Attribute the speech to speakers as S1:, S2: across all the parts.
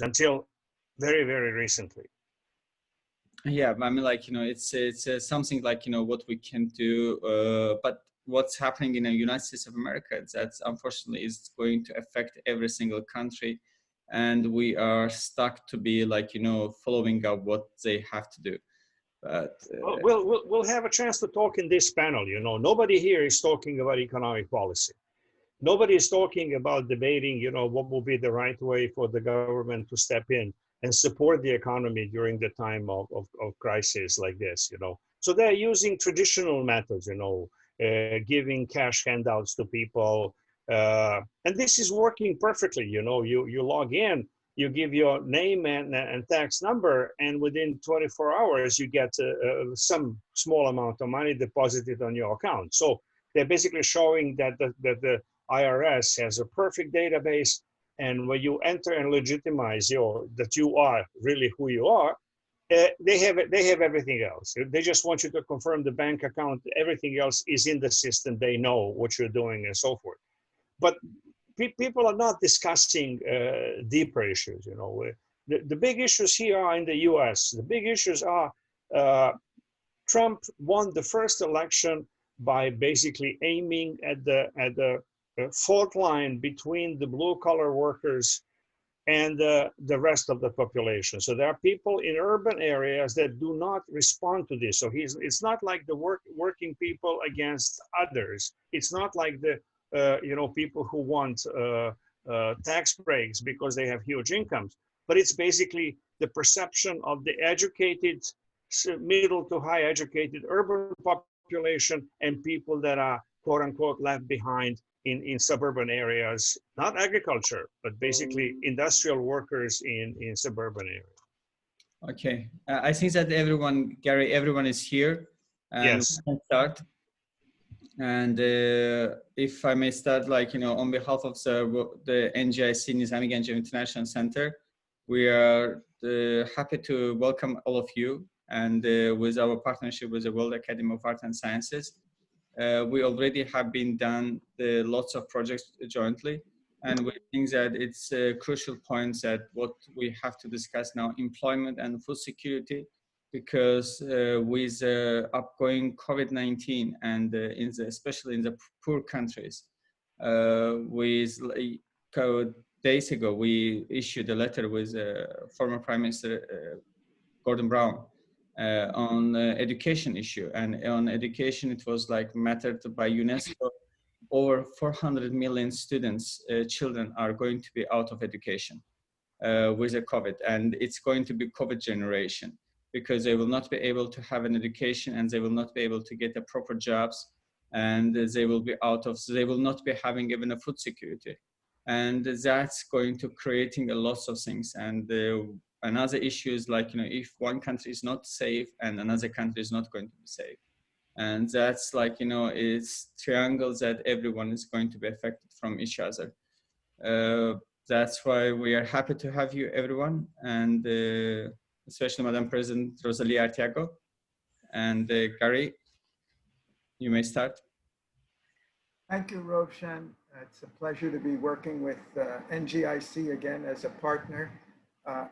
S1: until very, very recently.
S2: Yeah, I mean, like, it's something like, what we can do, but what's happening in the United States of America, that's unfortunately is going to affect every single country. And we are stuck to be like, following up what they have to do. But
S1: we'll have a chance to talk in this panel. Nobody here is talking about economic policy. Nobody is talking about debating, what will be the right way for the government to step in and support the economy during the time of crisis like this, So they're using traditional methods, giving cash handouts to people. And this is working perfectly, you log in, you give your name and tax number, and within 24 hours, you get some small amount of money deposited on your account. So they're basically showing that the IRS has a perfect database, and when you enter and legitimize that you are really who you are, they have everything else. They just want you to confirm the bank account. Everything else is in the system. They know what you're doing and so forth. But people are not discussing deeper issues. The big issues here are in the U.S. The big issues are Trump won the first election by basically aiming at the fault line between the blue-collar workers and the rest of the population. So there are people in urban areas that do not respond to this. So it's not like the working people against others. It's not like the people who want tax breaks because they have huge incomes. But it's basically the perception of the educated, middle to high educated urban population and people that are quote unquote left behind in suburban areas, not agriculture, but basically industrial workers in suburban areas.
S2: Okay, I think that Gary, everyone is here, and
S1: yes.
S2: we can start. And if I may start, on behalf of the NGIC, Nizami Ganjavi International Center, we are happy to welcome all of you. And with our partnership with the World Academy of Art and Sciences, we already have been done lots of projects jointly, and we think that it's crucial points that what we have to discuss now, employment and food security, because with upgoing COVID-19 and especially in the poor countries, days ago we issued a letter with former Prime Minister Gordon Brown on education issue, and on education it was mattered by UNESCO. Over 400 million students, children are going to be out of education with the COVID, and it's going to be COVID generation, because they will not be able to have an education and they will not be able to get the proper jobs, and they will not be having even a food security. And that's going to creating a lot of things. And another issue is if one country is not safe and another country is not going to be safe. And that's it's triangles that everyone is going to be affected from each other. That's why we are happy to have you, everyone, and especially Madam President Rosalia Arteaga. And Gary, you may start.
S3: Thank you, Rovshan. It's a pleasure to be working with NGIC again as a partner.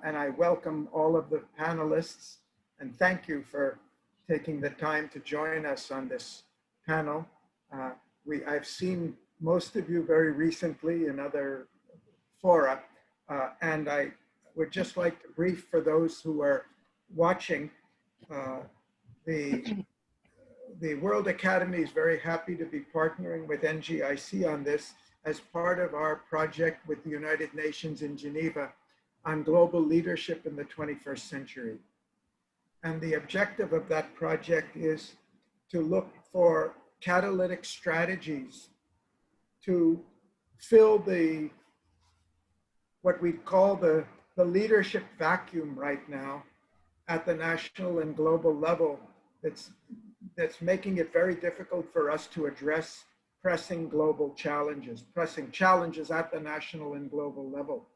S3: And I welcome all of the panelists, and thank you for taking the time to join us on this panel. I've seen most of you very recently in other fora, and I would just like to brief for those who are watching. The World Academy is very happy to be partnering with NGIC on this as part of our project with the United Nations in Geneva on global leadership in the 21st century. And the objective of that project is to look for catalytic strategies to fill what we call the leadership vacuum right now at the national and global level that's making it very difficult for us to address pressing global challenges, pressing challenges at the national and global level.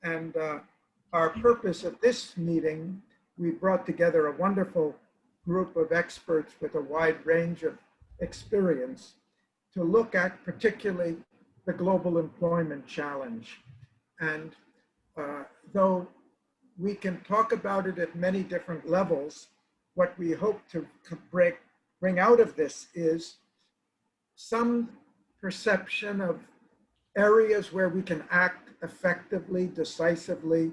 S3: And our purpose at this meeting, we brought together a wonderful group of experts with a wide range of experience to look at particularly the global employment challenge. And though we can talk about it at many different levels, what we hope to bring out of this is some perception of areas where we can act effectively, decisively,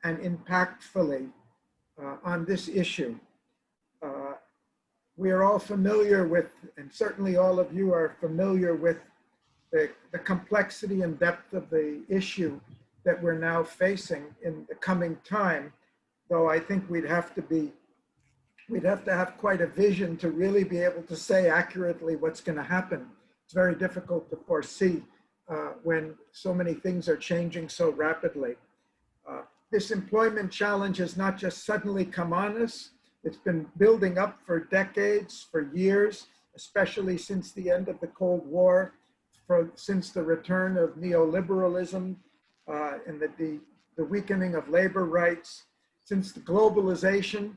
S3: and impactfully on this issue. We are all familiar with, and certainly all of you are familiar with, the complexity and depth of the issue that we're now facing in the coming time, though I think we'd have to have quite a vision to really be able to say accurately what's going to happen. It's very difficult to foresee when so many things are changing so rapidly. This employment challenge has not just suddenly come on us. It's been building up for decades, for years, especially since the end of the Cold War, since the return of neoliberalism and the weakening of labor rights, since the globalization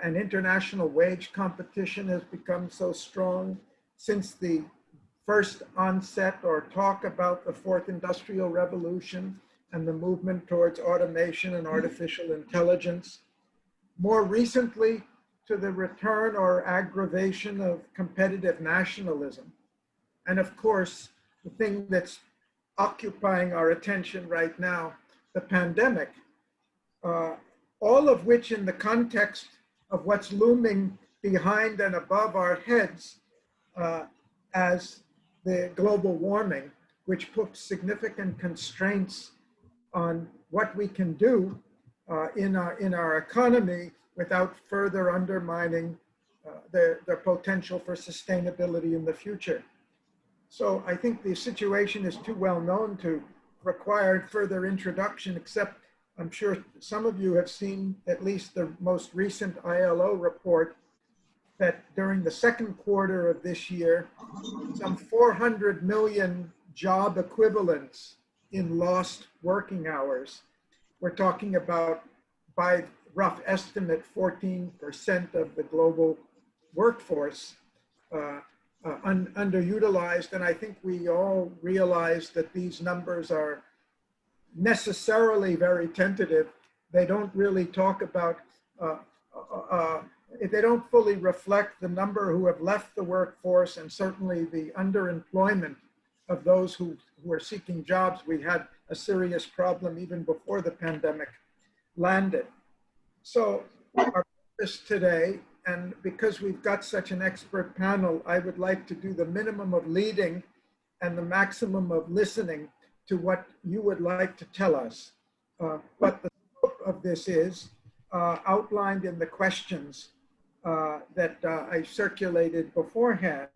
S3: and international wage competition has become so strong, since the first onset or talk about the fourth industrial revolution and the movement towards automation and artificial intelligence. More recently, to the return or aggravation of competitive nationalism. And of course, the thing that's occupying our attention right now, the pandemic, all of which in the context of what's looming behind and above our heads as the global warming, which puts significant constraints on what we can do in our economy without further undermining the potential for sustainability in the future. So I think the situation is too well known to require further introduction, except I'm sure some of you have seen at least the most recent ILO report that during the second quarter of this year, some 400 million job equivalents in lost working hours. We're talking about, by rough estimate, 14% of the global workforce underutilized. And I think we all realize that these numbers are necessarily very tentative. They don't really talk about, they don't fully reflect the number who have left the workforce, and certainly the underemployment of those who are seeking jobs. We had a serious problem even before the pandemic landed. So our purpose today, and because we've got such an expert panel, I would like to do the minimum of leading and the maximum of listening to what you would like to tell us. But the scope of this is outlined in the questions that I circulated beforehand.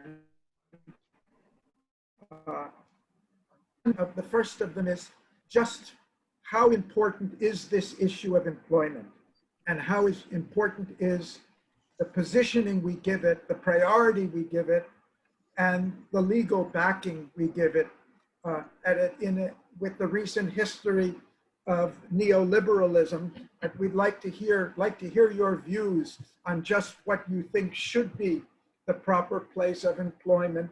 S3: The first of them is just how important is this issue of employment, and how important is the positioning we give it, the priority we give it, and the legal backing we give it with the recent history of neoliberalism. We'd like to hear your views on just what you think should be the proper place of employment,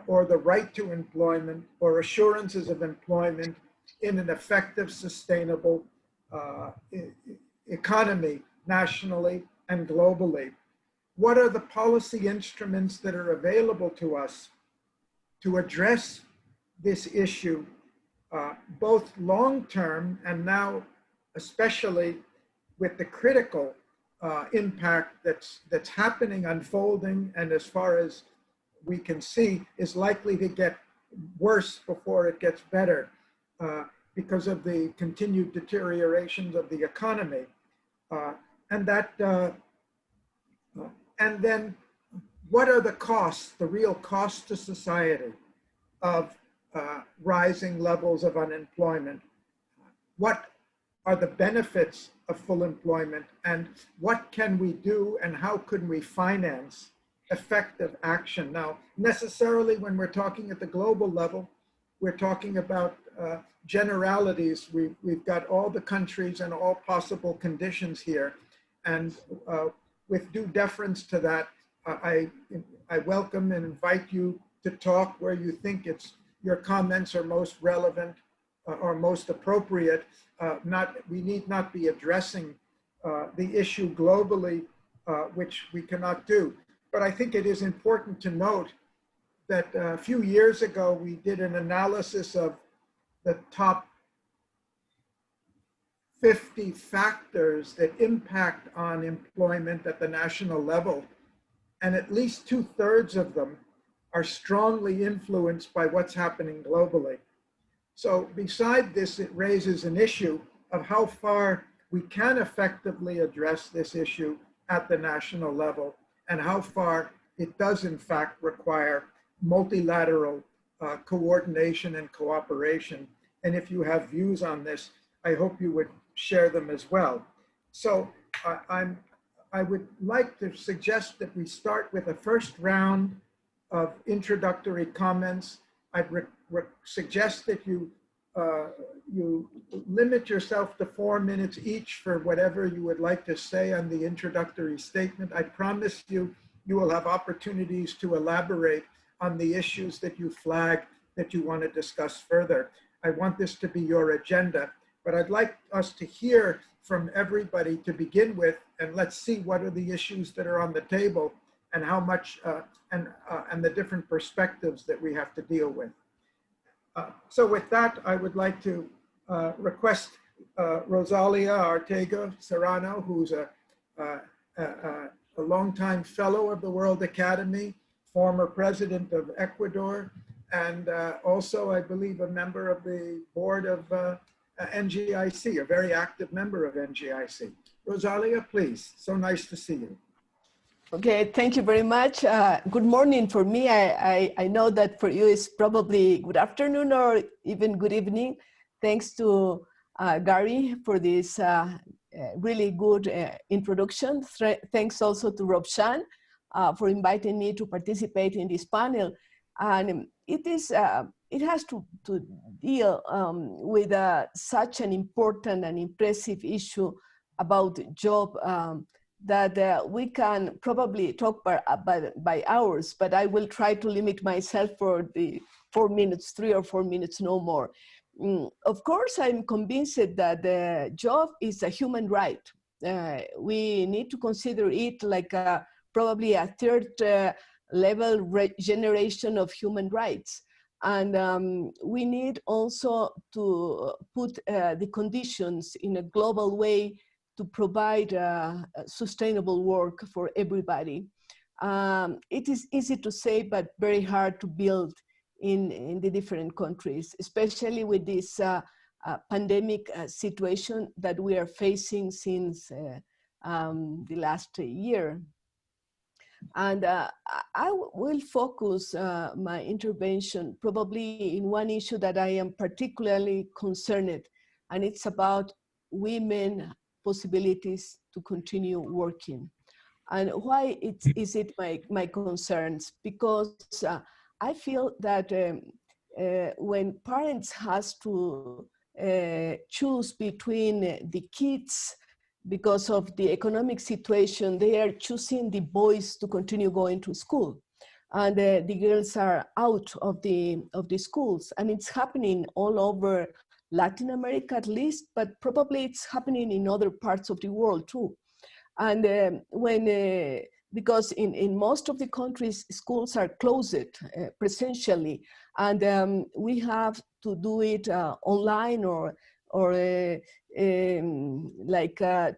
S3: or the right to employment, or assurances of employment in an effective, sustainable economy, nationally and globally. What are the policy instruments that are available to us to address this issue, both long-term and now especially with the critical impact that's happening, unfolding, and as far as we can see, is likely to get worse before it gets better because of the continued deterioration of the economy. And then what are the costs, the real costs to society of rising levels of unemployment? What are the benefits of full employment, and what can we do, and how can we finance effective action? Now, necessarily when we're talking at the global level, we're talking about generalities. We've got all the countries and all possible conditions here. And with due deference to that, I welcome and invite you to talk where you think your comments are most relevant, or most appropriate. We need not be addressing the issue globally, which we cannot do. But I think it is important to note that a few years ago, we did an analysis of the top 50 factors that impact on employment at the national level. And at least 2/3 of them are strongly influenced by what's happening globally. So beside this, it raises an issue of how far we can effectively address this issue at the national level and how far it does in fact require multilateral coordination and cooperation. And if you have views on this, I hope you would share them as well. So I would like to suggest that we start with a first round of introductory comments. I'd suggest that you limit yourself to 4 minutes each for whatever you would like to say on the introductory statement. I promise you, you will have opportunities to elaborate on the issues that you flag that you want to discuss further. I want this to be your agenda, but I'd like us to hear from everybody to begin with, and let's see what are the issues that are on the table and how much, and the different perspectives that we have to deal with. So with that, I would like to request Rosalia Ortega Serrano, who's a longtime fellow of the World Academy, former president of Ecuador, and also, I believe, a member of the board of NGIC, a very active member of NGIC. Rosalia, please. So nice to see you.
S4: Okay, thank you very much. Good morning for me. I know that for you it's probably good afternoon or even good evening. Thanks to Gary for this really good introduction. Thanks also to Robshan for inviting me to participate in this panel. And it has to deal with such an important and impressive issue about job that we can probably talk by hours, but I will try to limit myself for the 4 minutes, 3 or 4 minutes, no more. Of course, I'm convinced that the job is a human right. We need to consider it like probably a third level generation of human rights. And we need also to put the conditions in a global way to provide sustainable work for everybody. It is easy to say, but very hard to build in the different countries, especially with this pandemic situation that we are facing since the last year. And I will focus my intervention probably in one issue that I am particularly concerned, and it's about women possibilities to continue working. And why is it my concerns? Because I feel that when parents has to choose between the kids because of the economic situation, they are choosing the boys to continue going to school. And the girls are out of the schools. And it's happening all over Latin America at least, but probably it's happening in other parts of the world too. And because in most of the countries, schools are closed presentially, and we have to do it online or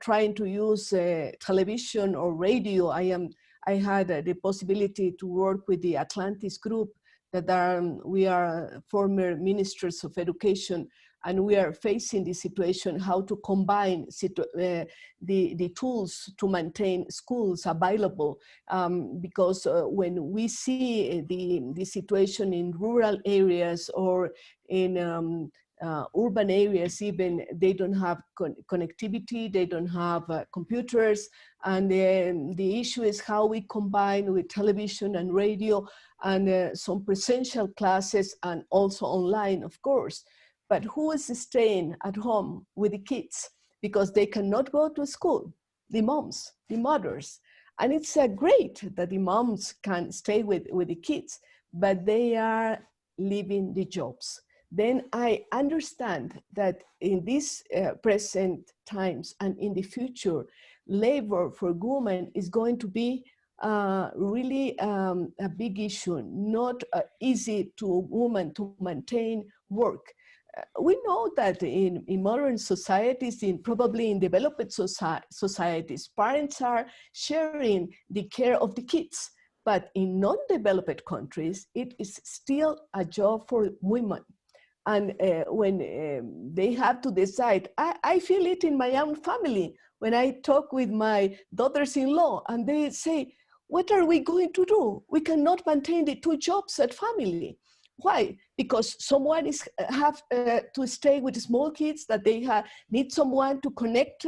S4: trying to use television or radio. I had the possibility to work with the Atlantis group we are former ministers of education, and we are facing the situation how to combine the tools to maintain schools available, because when we see the situation in rural areas or in urban areas even, they don't have connectivity, they don't have computers, and the issue is how we combine with television and radio and some presential classes and also online, of course. But who is staying at home with the kids because they cannot go to school? The moms, the mothers. And it's great that the moms can stay with the kids, but they are leaving the jobs. then I understand that in these present times and in the future, labor for women is going to be really a big issue, not easy to women to maintain work. We know that in modern societies, probably in developed societies, parents are sharing the care of the kids. But in non-developed countries, it is still a job for women. And when they have to decide, I feel it in my own family when I talk with my daughters-in-law and they say, what are we going to do? We cannot maintain the 2 jobs at family. Why? Because someone have to stay with small kids, that they need someone to connect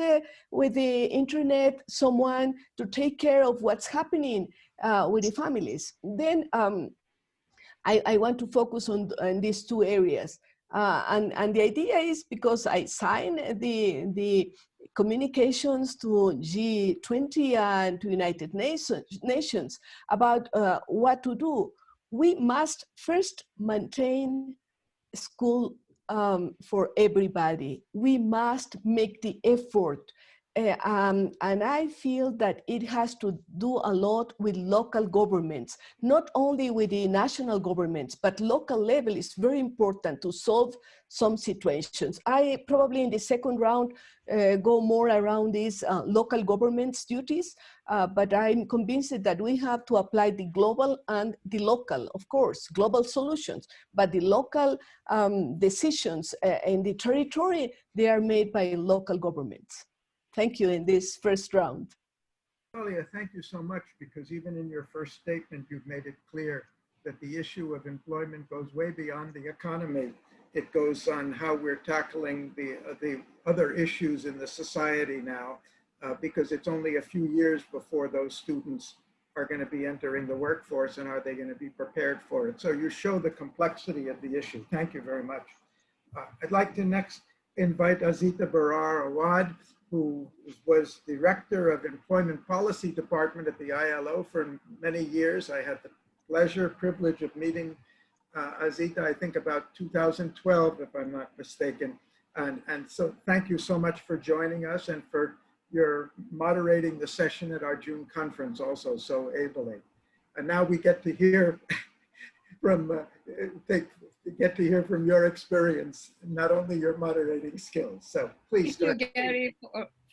S4: with the internet, someone to take care of what's happening with the families. Then I want to focus on these 2 areas. And the idea is, because I signed the communications to G20 and to United Nations about what to do. We must first maintain school for everybody. We must make the effort. And I feel that it has to do a lot with local governments, not only with the national governments, but local level is very important to solve some situations. I probably in the second round go more around these local governments' duties, but I'm convinced that we have to apply the global and the local, of course, global solutions, but the local decisions in the territory, they are made by local governments. Thank you in this first round.
S3: Julia, thank you so much, because even in your first statement, you've made it clear that the issue of employment goes way beyond the economy. It goes on how we're tackling the other issues in the society now, because it's only a few years before those students are going to be entering the workforce, and are they going to be prepared for it? So you show the complexity of the issue. Thank you very much. I'd like to next invite Azita Barar Awad, who was Director of Employment Policy Department at the ILO for many years. I had the privilege of meeting Azita, I think about 2012, if I'm not mistaken. And so thank you so much for joining us and for your moderating the session at our June conference also so ably. And now we get to hear from your experience, not only your moderating skills. So please.
S5: Thank you, Gary,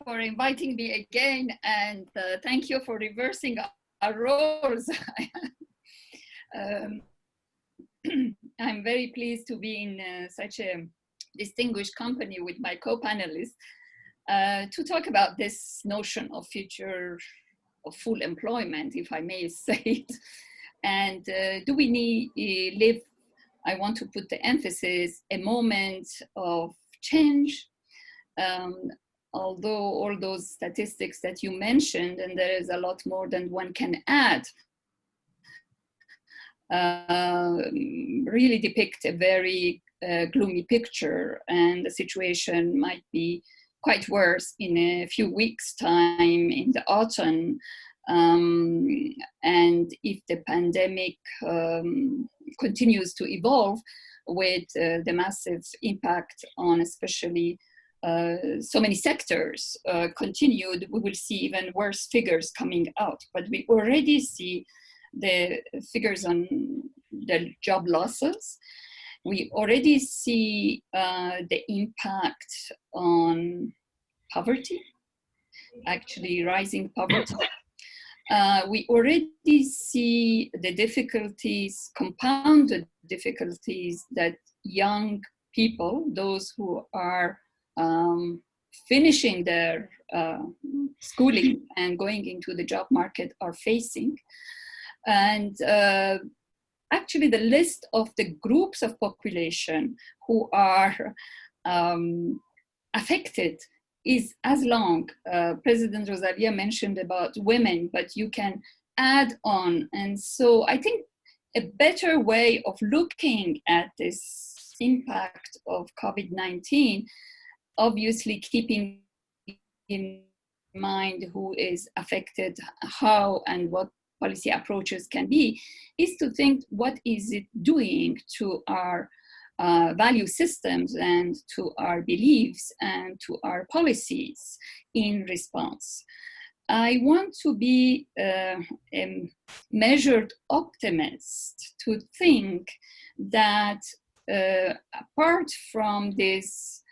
S5: for inviting me again, and thank you for reversing our roles. I'm very pleased to be in such a distinguished company with my co-panelists to talk about this notion of future of full employment, if I may say it. And do we live, I want to put the emphasis, a moment of change, although all those statistics that you mentioned, and there is a lot more than one can add, really depict a very gloomy picture, and the situation might be quite worse in a few weeks' time in the autumn. And if the pandemic continues to evolve with the massive impact on especially so many sectors continued, we will see even worse figures coming out. But we already see the figures on the job losses. We already see the impact on poverty, actually rising poverty. We already see the difficulties, compounded difficulties that young people, those who are finishing their schooling and going into the job market, are facing. And actually the list of the groups of population who are affected is as long. President Rosalia mentioned about women, but you can add on. And so I think a better way of looking at this impact of COVID-19, obviously keeping in mind who is affected, how and what policy approaches can be, is to think what is it doing to our value systems and to our beliefs and to our policies in response. I want to be a measured optimist, to think that apart from this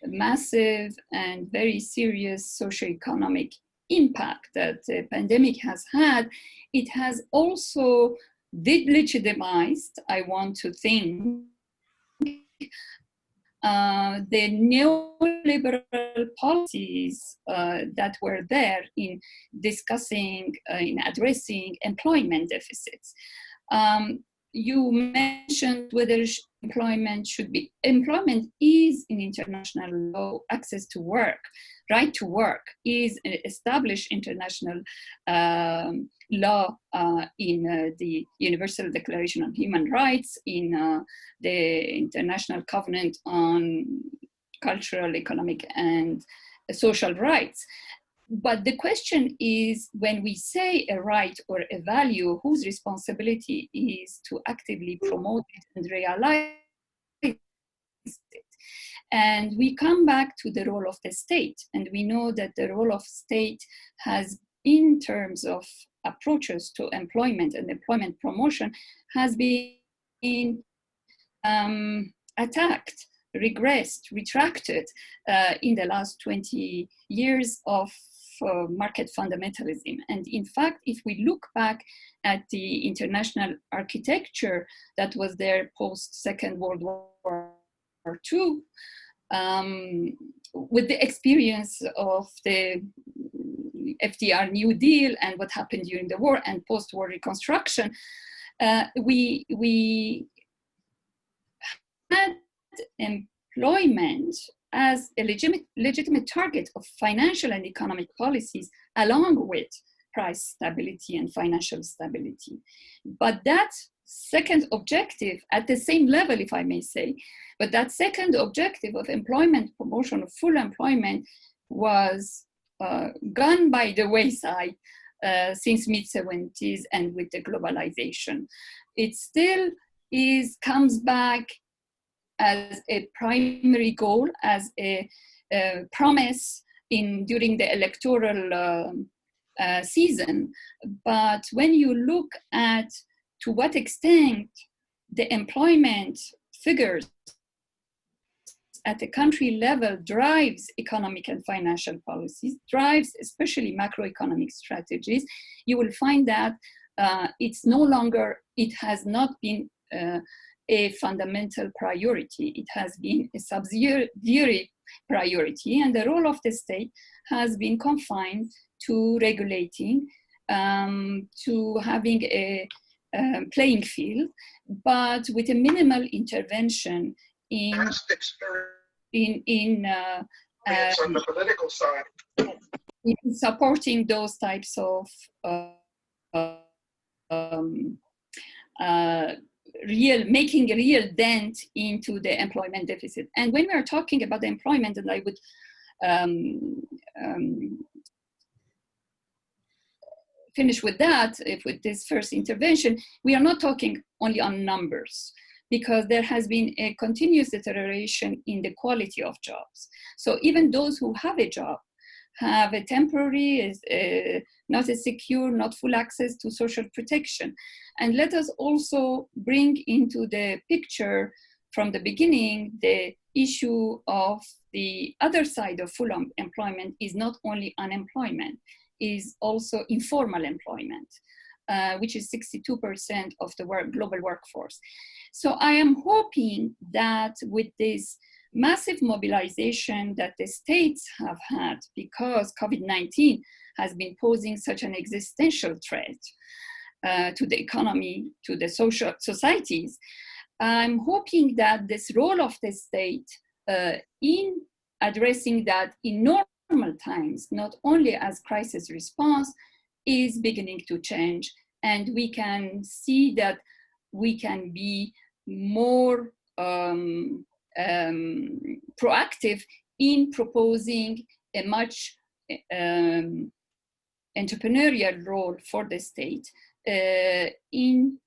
S5: massive and very serious socioeconomic impact that the pandemic has had, it has also delegitimized, I want to think, the neoliberal policies that were there in discussing, in addressing employment deficits. You mentioned whether employment should be, employment is in international law, access to work, right to work is an established international law in the Universal Declaration on Human Rights, in the International Covenant on Cultural, Economic, and Social Rights. But the question is, when we say a right or a value, whose responsibility is to actively promote it and realize it? And we come back to the role of the state. And we know that the role of state has, in terms of approaches to employment and employment promotion, has been attacked, regressed, retracted in the last 20 years of market fundamentalism. And in fact, if we look back at the international architecture that was there post Second World War II, with the experience of the FDR New Deal and what happened during the war and post-war reconstruction, we had employment as a legitimate target of financial and economic policies, along with price stability and financial stability. But that second objective, at the same level, if I may say, but that second objective of employment promotion, of full employment, was gone by the wayside since mid-70s and with the globalization. It still comes back as a primary goal, as a promise during the electoral season. But when you look at to what extent the employment figures at the country level drives economic and financial policies, drives especially macroeconomic strategies, you will find that it's no longer, it has not been a fundamental priority. It has been a subsidiary priority, and the role of the state has been confined to regulating, to having a playing field, but with a minimal intervention in
S3: on the political side,
S5: in supporting those types of making a real dent into the employment deficit. And when we are talking about the employment, and I would finish with that, with this first intervention, we are not talking only on numbers, because there has been a continuous deterioration in the quality of jobs. So even those who have a job have a temporary, not a secure, not full access to social protection. And let us also bring into the picture from the beginning the issue of the other side of full employment is not only unemployment, is also informal employment, which is 62% of the global workforce. So I am hoping that with this massive mobilization that the states have had, because COVID-19 has been posing such an existential threat to the economy, to the societies, I'm hoping that this role of the state in addressing that in normal times, not only as crisis response, is beginning to change. And we can see that we can be more proactive in proposing a much entrepreneurial role for the state in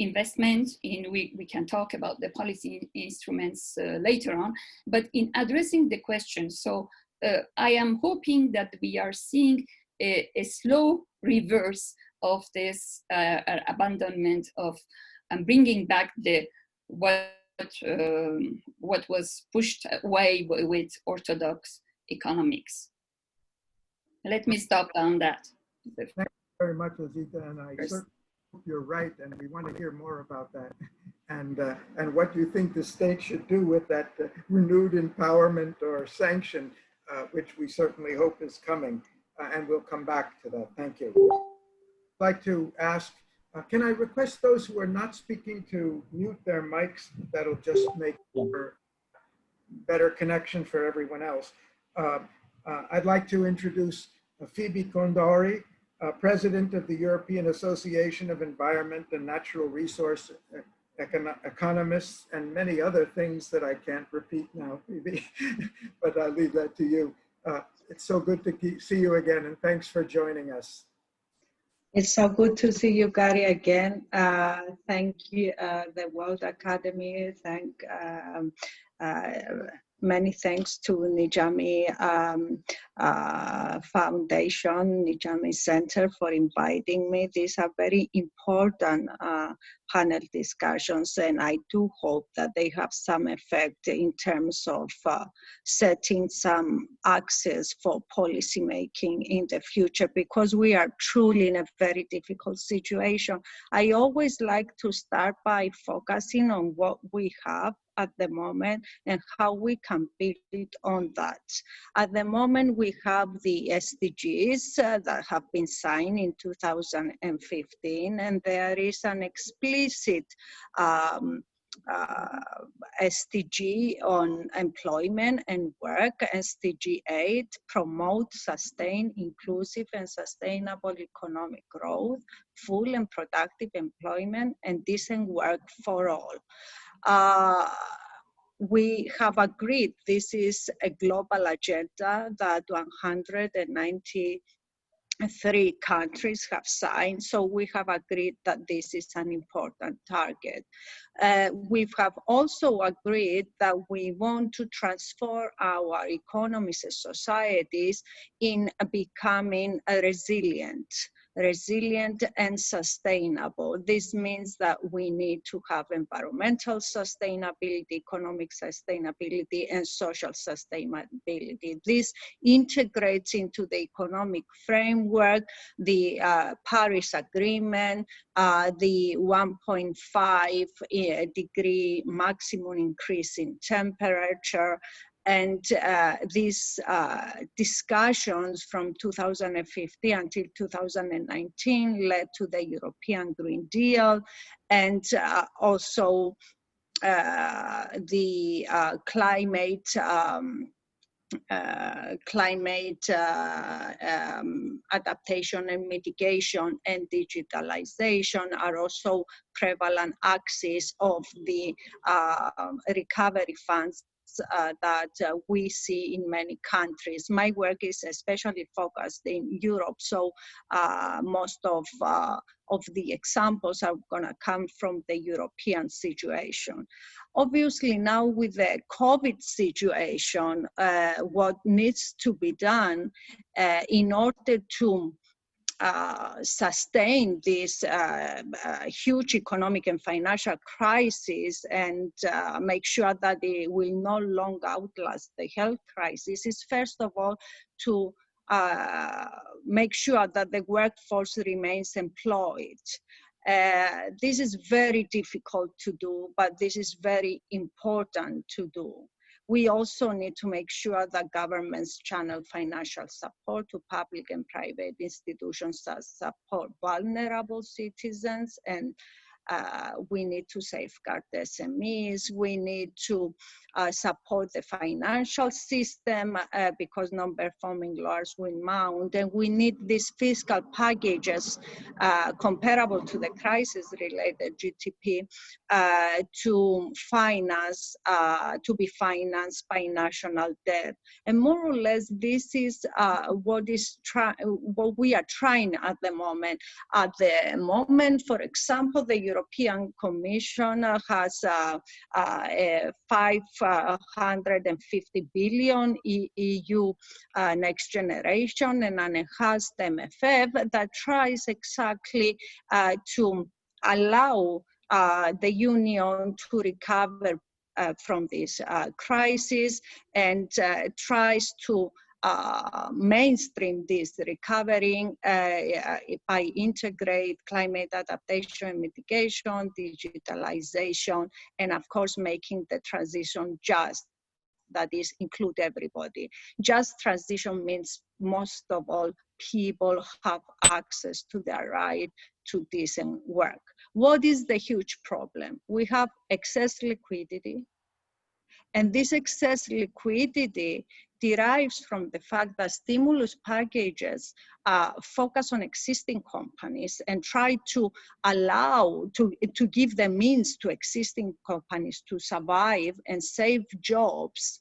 S5: investment we can talk about the policy instruments later on, but in addressing the question. So I am hoping that we are seeing a slow reverse of this abandonment of and bringing back the what was pushed away with orthodox economics. Let me stop on that.
S3: Thank you very much, Azita, and I certainly hope you're right, and we want to hear more about that, and what you think the state should do with that renewed empowerment or sanction, which we certainly hope is coming, and we'll come back to that. Thank you. I'd like to ask, can I request those who are not speaking to mute their mics? That'll just make for better connection for everyone else. I'd like to introduce Phoebe Kondari, President of the European Association of Environment and Natural Resource Economists, and many other things that I can't repeat now, Phoebe, but I'll leave that to you. It's so good to see you again, and thanks for joining us.
S6: It's so good to see you, Gary, again. Thank you, the World Academy. Many thanks to Nizami Foundation, Nizami Center for inviting me. These are very important panel discussions, and I do hope that they have some effect in terms of setting some access for policymaking in the future, because we are truly in a very difficult situation. I always like to start by focusing on what we have at the moment and how we can build on that. At the moment, we have the SDGs that have been signed in 2015, and there is an explicit SDG on employment and work. SDG 8 promote sustained, inclusive and sustainable economic growth, full and productive employment, and decent work for all. We have agreed this is a global agenda that 193 countries have signed, so we have agreed that this is an important target. We have also agreed that we want to transform our economies and societies in becoming resilient and sustainable. This means that we need to have environmental sustainability, economic sustainability, and social sustainability. This integrates into the economic framework, the Paris Agreement, the 1.5 degree maximum increase in temperature, and these discussions from 2015 until 2019 led to the European Green Deal, and also the climate adaptation and mitigation and digitalization are also prevalent axes of the recovery funds that we see in many countries. My work is especially focused in Europe, so most of the examples are going to come from the European situation. Obviously, now with the COVID situation, what needs to be done in order to sustain this huge economic and financial crisis and make sure that it will no longer outlast the health crisis is, first of all, to make sure that the workforce remains employed. This is very difficult to do, but this is very important to do. We also need to make sure that governments channel financial support to public and private institutions that support vulnerable citizens, and we need to safeguard the SMEs. We need to support the financial system because non-performing loans will mount, and we need these fiscal packages comparable to the crisis-related GDP to be financed by national debt. And more or less, this is what we are trying at the moment. At the moment, for example, the European Commission has 550 billion EU next generation and an enhanced MFF that tries exactly to allow the Union to recover from this crisis and tries to mainstream this recovery by integrate climate adaptation and mitigation, digitalization, and of course making the transition just. That is, include everybody. Just transition means most of all people have access to their right to decent work. What is the huge problem? We have excess liquidity, and this excess liquidity derives from the fact that stimulus packages focus on existing companies and try to allow, to give the means to existing companies to survive and save jobs.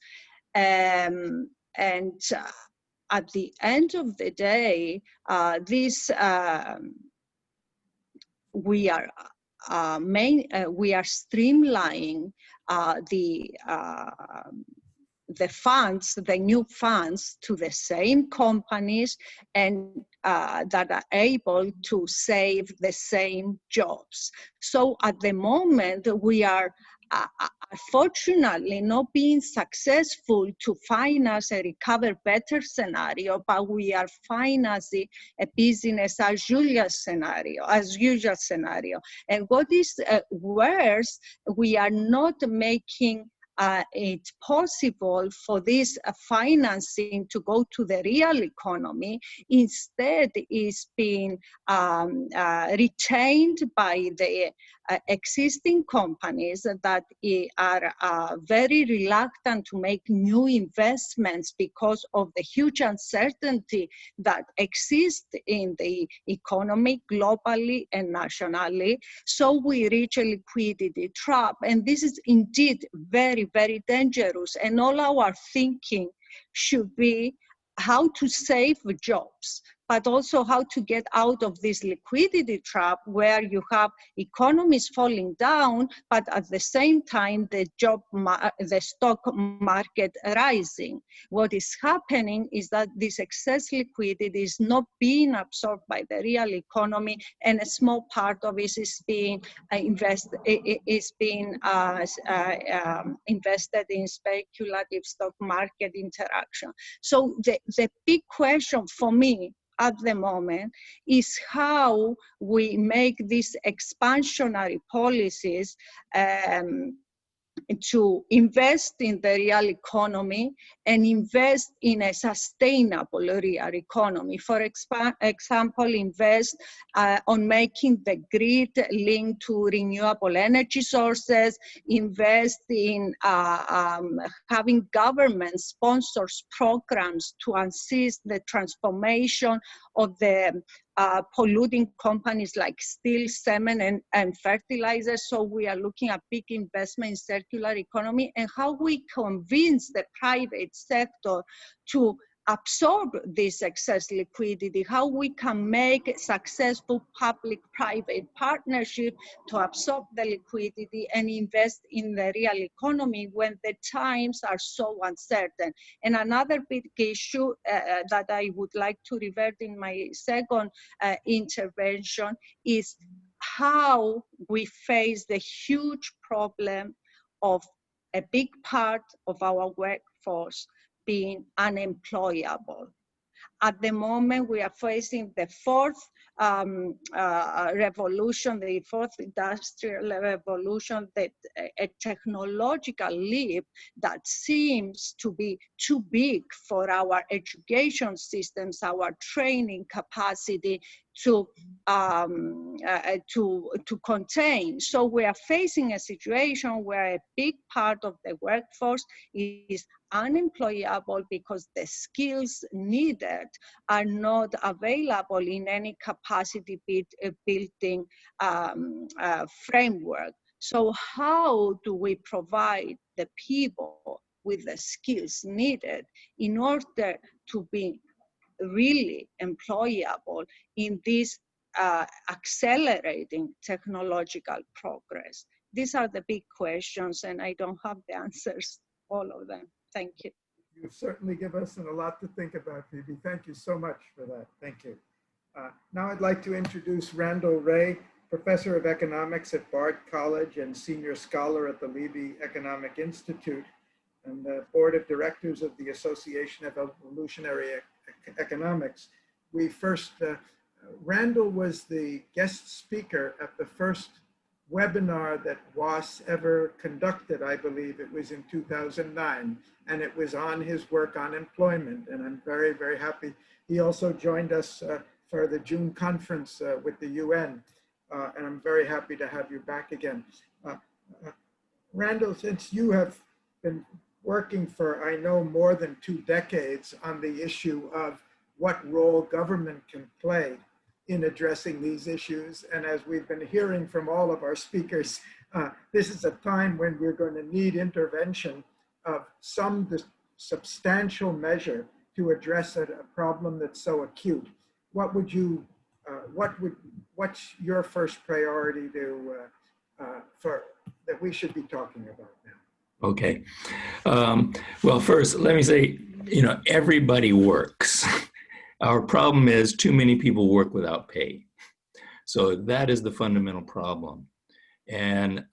S6: And at the end of the day, we are streamlining the funds, the new funds, to the same companies and that are able to save the same jobs. So at the moment, we are unfortunately not being successful to finance a recover better scenario, but we are financing a business as usual scenario. And what is worse, we are not making it's possible for this financing to go to the real economy. Instead, is being retained by the existing companies that are very reluctant to make new investments because of the huge uncertainty that exists in the economy globally and nationally. So we reach a liquidity trap, and this is indeed very, very dangerous. And all our thinking should be how to save jobs, but also how to get out of this liquidity trap where you have economies falling down, but at the same time, the stock market rising. What is happening is that this excess liquidity is not being absorbed by the real economy, and a small part of it is being invested in speculative stock market interaction. So the big question for me at the moment is how we make these expansionary policies to invest in the real economy and invest in a sustainable real economy. For example, invest on making the grid linked to renewable energy sources, invest in having government sponsors programs to assist the transformation of the polluting companies like steel, cement, and fertilizers. So we are looking at big investment in circular economy and how we convince the private sector to absorb this excess liquidity, how we can make successful public-private partnership to absorb the liquidity and invest in the real economy when the times are so uncertain. And another big issue that I would like to revert in my second intervention is how we face the huge problem of a big part of our workforce being unemployable. At the moment, we are facing the fourth revolution, the fourth industrial revolution, that a technological leap that seems to be too big for our education systems, our training capacity to contain. So we are facing a situation where a big part of the workforce is unemployable because the skills needed are not available in any capacity building framework. So how do we provide the people with the skills needed in order to be really employable in this accelerating technological progress? These are the big questions, and I don't have the answers, all of them. Thank you.
S3: You've certainly given us a lot to think about, Phoebe. Thank you so much for that. Thank you. Now I'd like to introduce Randall Wray, Professor of Economics at Bard College and Senior Scholar at the Levy Economic Institute and the Board of Directors of the Association of Evolutionary Economics. We first, Randall was the guest speaker at the first webinar that WAAS ever conducted. I believe it was in 2009, and it was on his work on employment, and I'm very, very happy. He also joined us for the June conference with the UN, and I'm very happy to have you back again. Randall, since you have been working for, I know, more than 2 decades on the issue of what role government can play in addressing these issues, and as we've been hearing from all of our speakers, this is a time when we're going to need intervention of some substantial measure to address a problem that's so acute. What would you, what's your first priority that we should be talking about now?
S7: Okay. Well, first, let me say, everybody works. Our problem is too many people work without pay. So that is the fundamental problem. And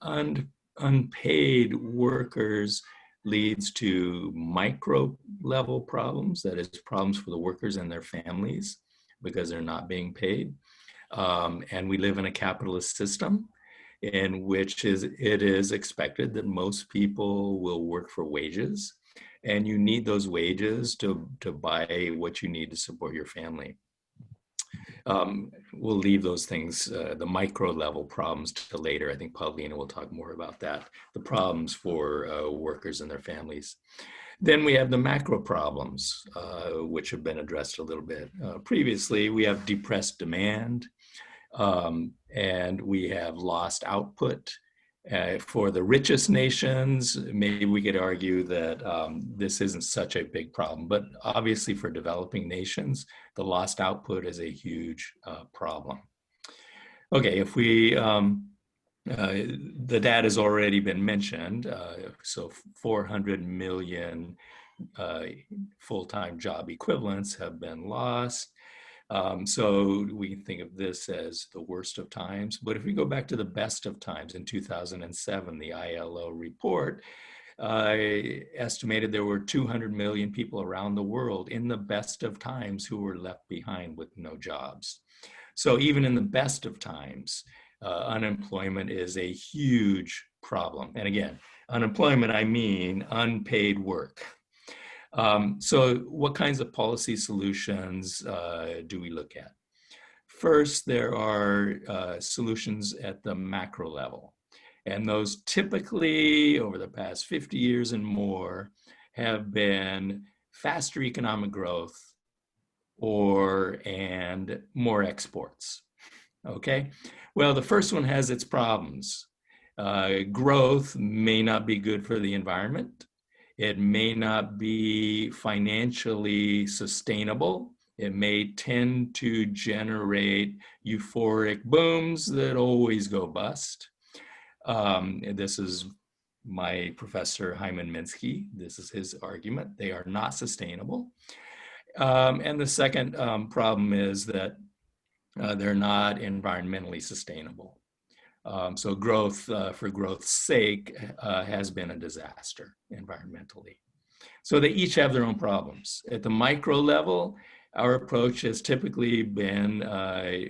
S7: unpaid workers leads to micro level problems, that is problems for the workers and their families because they're not being paid. And we live in a capitalist system in which it is expected that most people will work for wages, and you need those wages to buy what you need to support your family. We'll leave those things, the micro level problems, to later. I think Pavlina will talk more about that, the problems for workers and their families. Then we have the macro problems, which have been addressed a little bit previously. We have depressed demand, and we have lost output. For the richest nations, maybe we could argue that this isn't such a big problem, but obviously for developing nations, the lost output is a huge problem. Okay, if we, the data has already been mentioned, so 400 million full-time job equivalents have been lost. So we can think of this as the worst of times. But if we go back to the best of times, in 2007, the ILO report estimated there were 200 million people around the world in the best of times who were left behind with no jobs. So even in the best of times, unemployment is a huge problem. And again, unemployment, I mean unpaid work. So what kinds of policy solutions do we look at? First, there are solutions at the macro level. And those typically, over the past 50 years and more, have been faster economic growth and more exports. Okay? Well, the first one has its problems. Growth may not be good for the environment. It may not be financially sustainable. It may tend to generate euphoric booms that always go bust. This is my professor, Hyman Minsky. This is his argument. They are not sustainable. And the second problem is that they're not environmentally sustainable. So growth for growth's sake has been a disaster environmentally. So they each have their own problems. At the micro level, our approach has typically been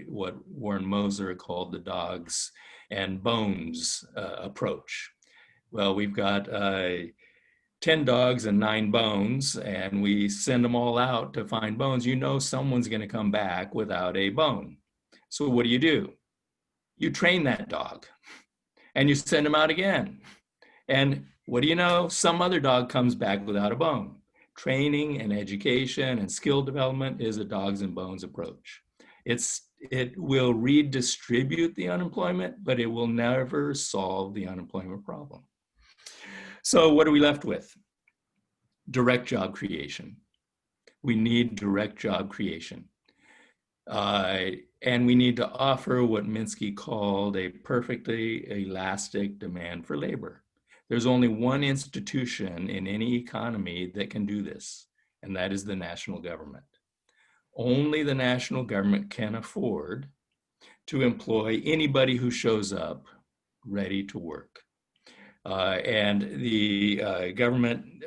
S7: what Warren Moser called the dogs and bones approach. Well, we've got 10 dogs and 9 bones, and we send them all out to find bones. You know someone's going to come back without a bone. So what do? You train that dog and you send him out again. And what do you know? Some other dog comes back without a bone. Training and education and skill development is a dogs and bones approach. It will redistribute the unemployment, but it will never solve the unemployment problem. So what are we left with? Direct job creation. We need direct job creation. And we need to offer what Minsky called a perfectly elastic demand for labor. There's only one institution in any economy that can do this, and that is the national government. Only the national government can afford to employ anybody who shows up ready to work. And the government,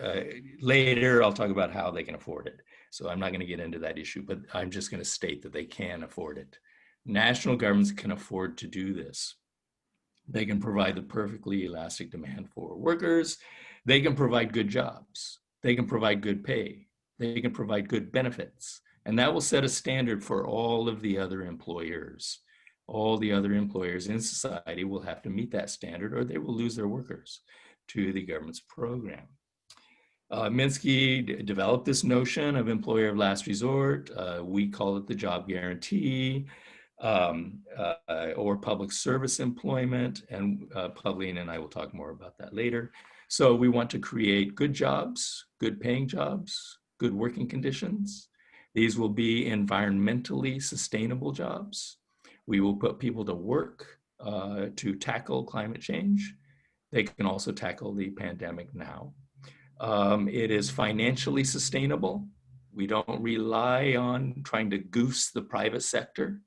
S7: later I'll talk about how they can afford it. So I'm not going to get into that issue, but I'm just going to state that they can afford it. National governments can afford to do this. They can provide the perfectly elastic demand for workers. They can provide good jobs. They can provide good pay. They can provide good benefits. And that will set a standard for all of the other employers. All the other employers in society will have to meet that standard or they will lose their workers to the government's program. Minsky developed this notion of employer of last resort. We call it the job guarantee or public service employment, and Pavlina and I will talk more about that later. So we want to create good jobs, good paying jobs, good working conditions. These will be environmentally sustainable jobs. We will put people to work to tackle climate change. They can also tackle the pandemic now. It is financially sustainable. We don't rely on trying to goose the private sector,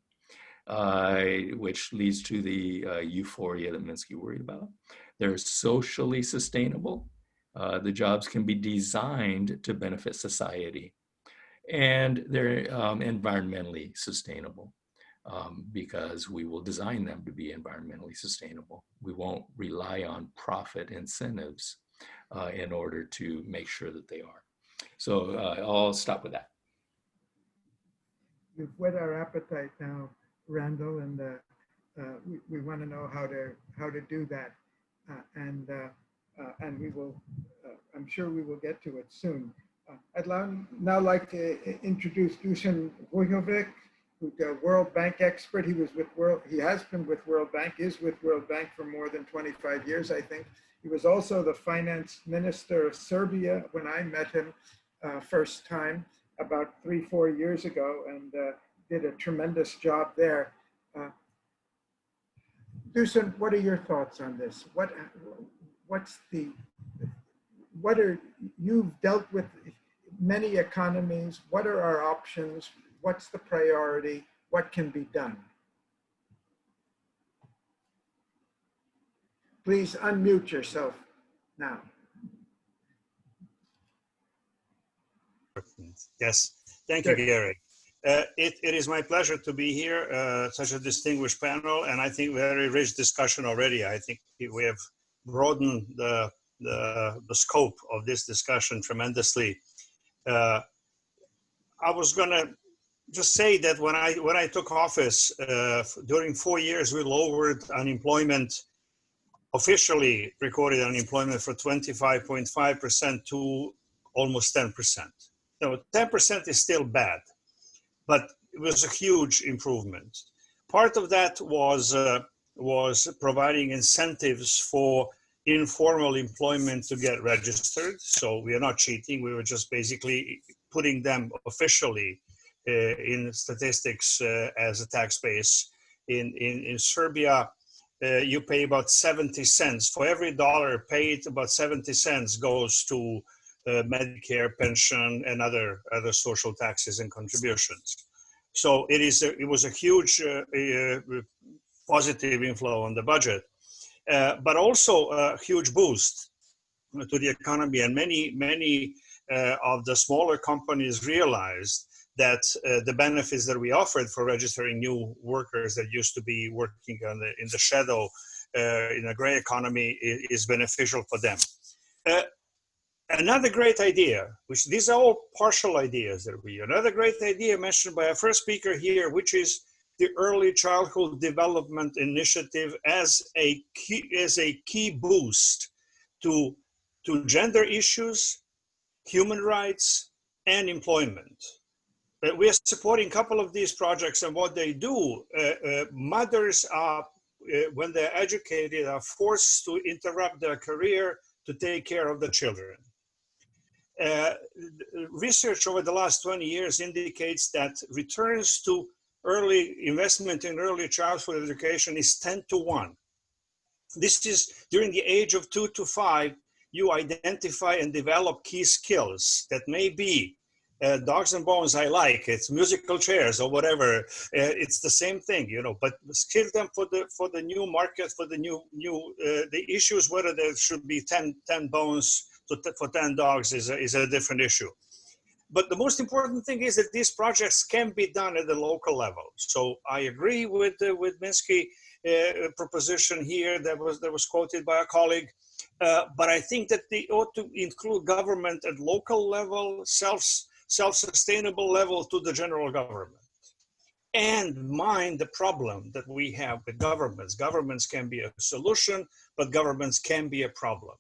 S7: which leads to the euphoria that Minsky worried about. They're socially sustainable. The jobs can be designed to benefit society. And they're environmentally sustainable because we will design them to be environmentally sustainable. We won't rely on profit incentives in order to make sure that they are. So I'll stop with that.
S3: You've whet our appetite now, Randall, and we want to know how to do that, and we will. I'm sure we will get to it soon. I'd now like to introduce Dusan Vujovic, who's a World Bank expert. He has been with World Bank, is with World Bank for more than 25 years, I think. He was also the finance minister of Serbia when I met him first time about 3-4 years ago, and did a tremendous job there. Dusan, what are your thoughts on this? You've dealt with many economies. What are our options? What's the priority? What can be done? Please unmute yourself now.
S1: Yes, thank you, Gary. It is my pleasure to be here, such a distinguished panel, and I think very rich discussion already. I think we have broadened the scope of this discussion tremendously. I was gonna just say that when I took office, during 4 years, we lowered unemployment, officially recorded unemployment, for 25.5% to almost 10%. So 10% is still bad, but it was a huge improvement. Part of that was providing incentives for informal employment to get registered. So we are not cheating. We were just basically putting them officially in statistics as a tax base. In Serbia, you pay about 70 cents. For every dollar paid, about 70 cents goes to Medicare, pension, and other social taxes and contributions. So it was a huge positive inflow on the budget, but also a huge boost to the economy. And many of the smaller companies realized that the benefits that we offered for registering new workers that used to be working in the shadow in a gray economy is beneficial for them. Another great idea, which these are all partial ideas that another great idea mentioned by our first speaker here, which is the Early Childhood Development Initiative as a key boost to gender issues, human rights, and employment. We are supporting a couple of these projects, and what they do, mothers are, when they're educated, are forced to interrupt their career to take care of the children. Research over the last 20 years indicates that returns to early investment in early childhood education is 10-1. This is during the age of 2 to 5, you identify and develop key skills that may be dogs and bones. I like it's musical chairs or whatever. It's the same thing, you know. But skill them for the new market, for the new the issues. Whether there should be 10 bones for 10 dogs is a different issue. But the most important thing is that these projects can be done at the local level. So I agree with Minsky proposition here that was quoted by a colleague. But I think that they ought to include government at local level, self-sustainable level to the general government. And mind the problem that we have with governments. Governments can be a solution, but governments can be a problem.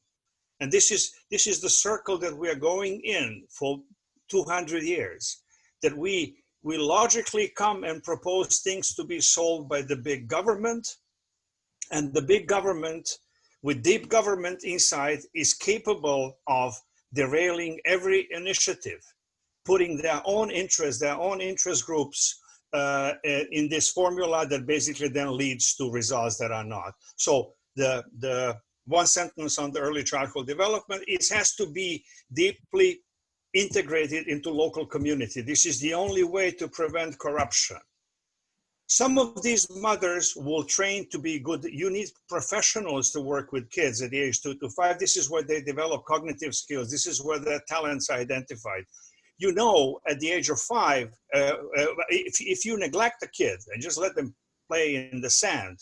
S1: And this is the circle that we are going in for 200 years, that we logically come and propose things to be solved by the big government, and the big government with deep government inside is capable of derailing every initiative, putting their own interest groups in this formula that basically then leads to results that are not. So the one sentence on the early childhood development, it has to be deeply integrated into local community. This is the only way to prevent corruption. Some of these mothers will train to be good. You need professionals to work with kids at the age 2 to 5. This is where they develop cognitive skills. This is where their talents are identified. You know, at the age of 5, if you neglect a kid and just let them play in the sand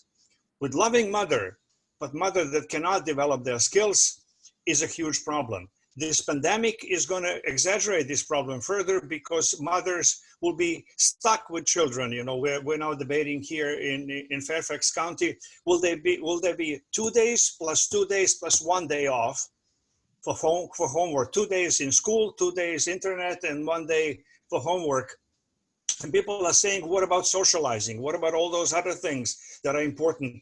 S1: with loving mother, but mother that cannot develop their skills, is a huge problem. This pandemic is going to exaggerate this problem further because mothers will be stuck with children. You know, we're now debating here in Fairfax County, will there be 2 days plus 2 days plus 1 day off for homework, 2 days in school, 2 days internet, and 1 day for homework. And people are saying, what about socializing? What about all those other things that are important?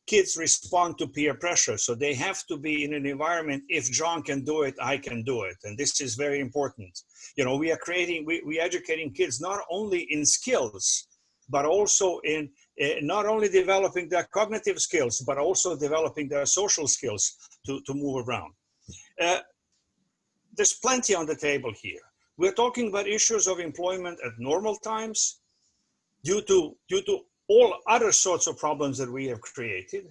S1: Kids respond to peer pressure, so they have to be in an environment. If John can do it, I can do it, and this is very important. You know, we are educating kids not only in skills, but also in not only developing their cognitive skills, but also developing their social skills to move around. There's plenty on the table here. We're talking about issues of employment at normal times, due to all other sorts of problems that we have created.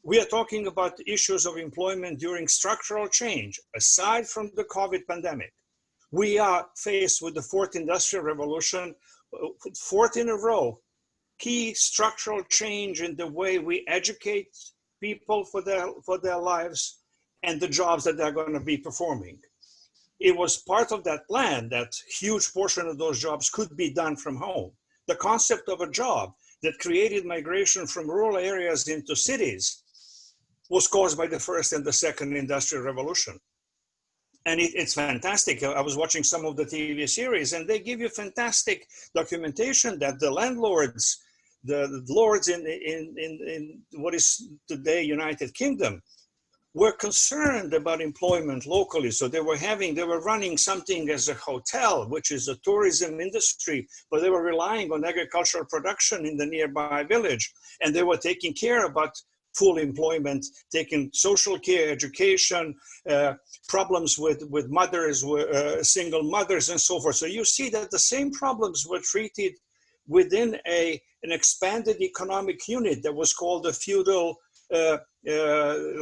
S1: We are talking about issues of employment during structural change, aside from the COVID pandemic. We are faced with the fourth industrial revolution, fourth in a row, key structural change in the way we educate people for their lives and the jobs that they're going to be performing. It was part of that plan that huge portion of those jobs could be done from home. The concept of a job that created migration from rural areas into cities was caused by the first and the second industrial revolution. And it's fantastic. I was watching some of the TV series, and they give you fantastic documentation that the landlords, the lords in what is today United Kingdom, were concerned about employment locally. So they were running something as a hotel, which is a tourism industry, but they were relying on agricultural production in the nearby village. And they were taking care about full employment, taking social care, education, problems with mothers, single mothers, and so forth. So you see that the same problems were treated within an expanded economic unit that was called a feudal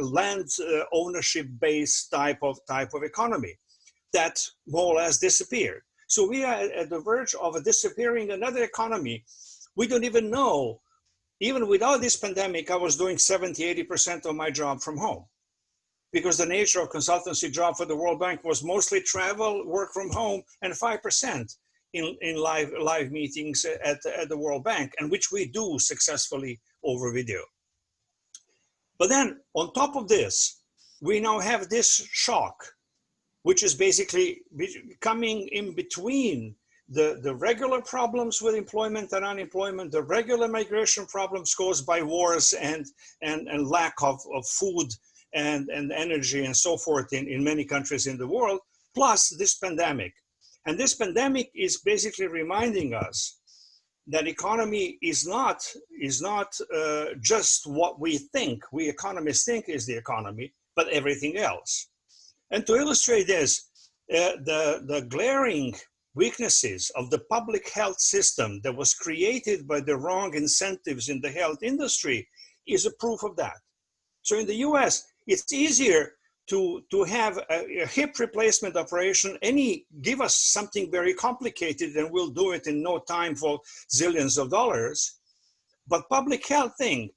S1: land ownership-based type of economy that more or less disappeared. So we are at the verge of disappearing another economy. We don't even know. Even without this pandemic, I was doing 70–80% of my job from home, because the nature of consultancy job for the World Bank was mostly travel, work from home, and 5% in live meetings at the World Bank, and which we do successfully over video. But then on top of this, we now have this shock, which is basically coming in between the regular problems with employment and unemployment, the regular migration problems caused by wars and lack of food and energy and so forth in many countries in the world, plus this pandemic. And this pandemic is basically reminding us that economy is not just what we think, we economists think is the economy, but everything else. And to illustrate this, the glaring weaknesses of the public health system that was created by the wrong incentives in the health industry is a proof of that. So in the US, it's easier to have a hip replacement operation. Give us something very complicated and we'll do it in no time for zillions of dollars. But public health thing,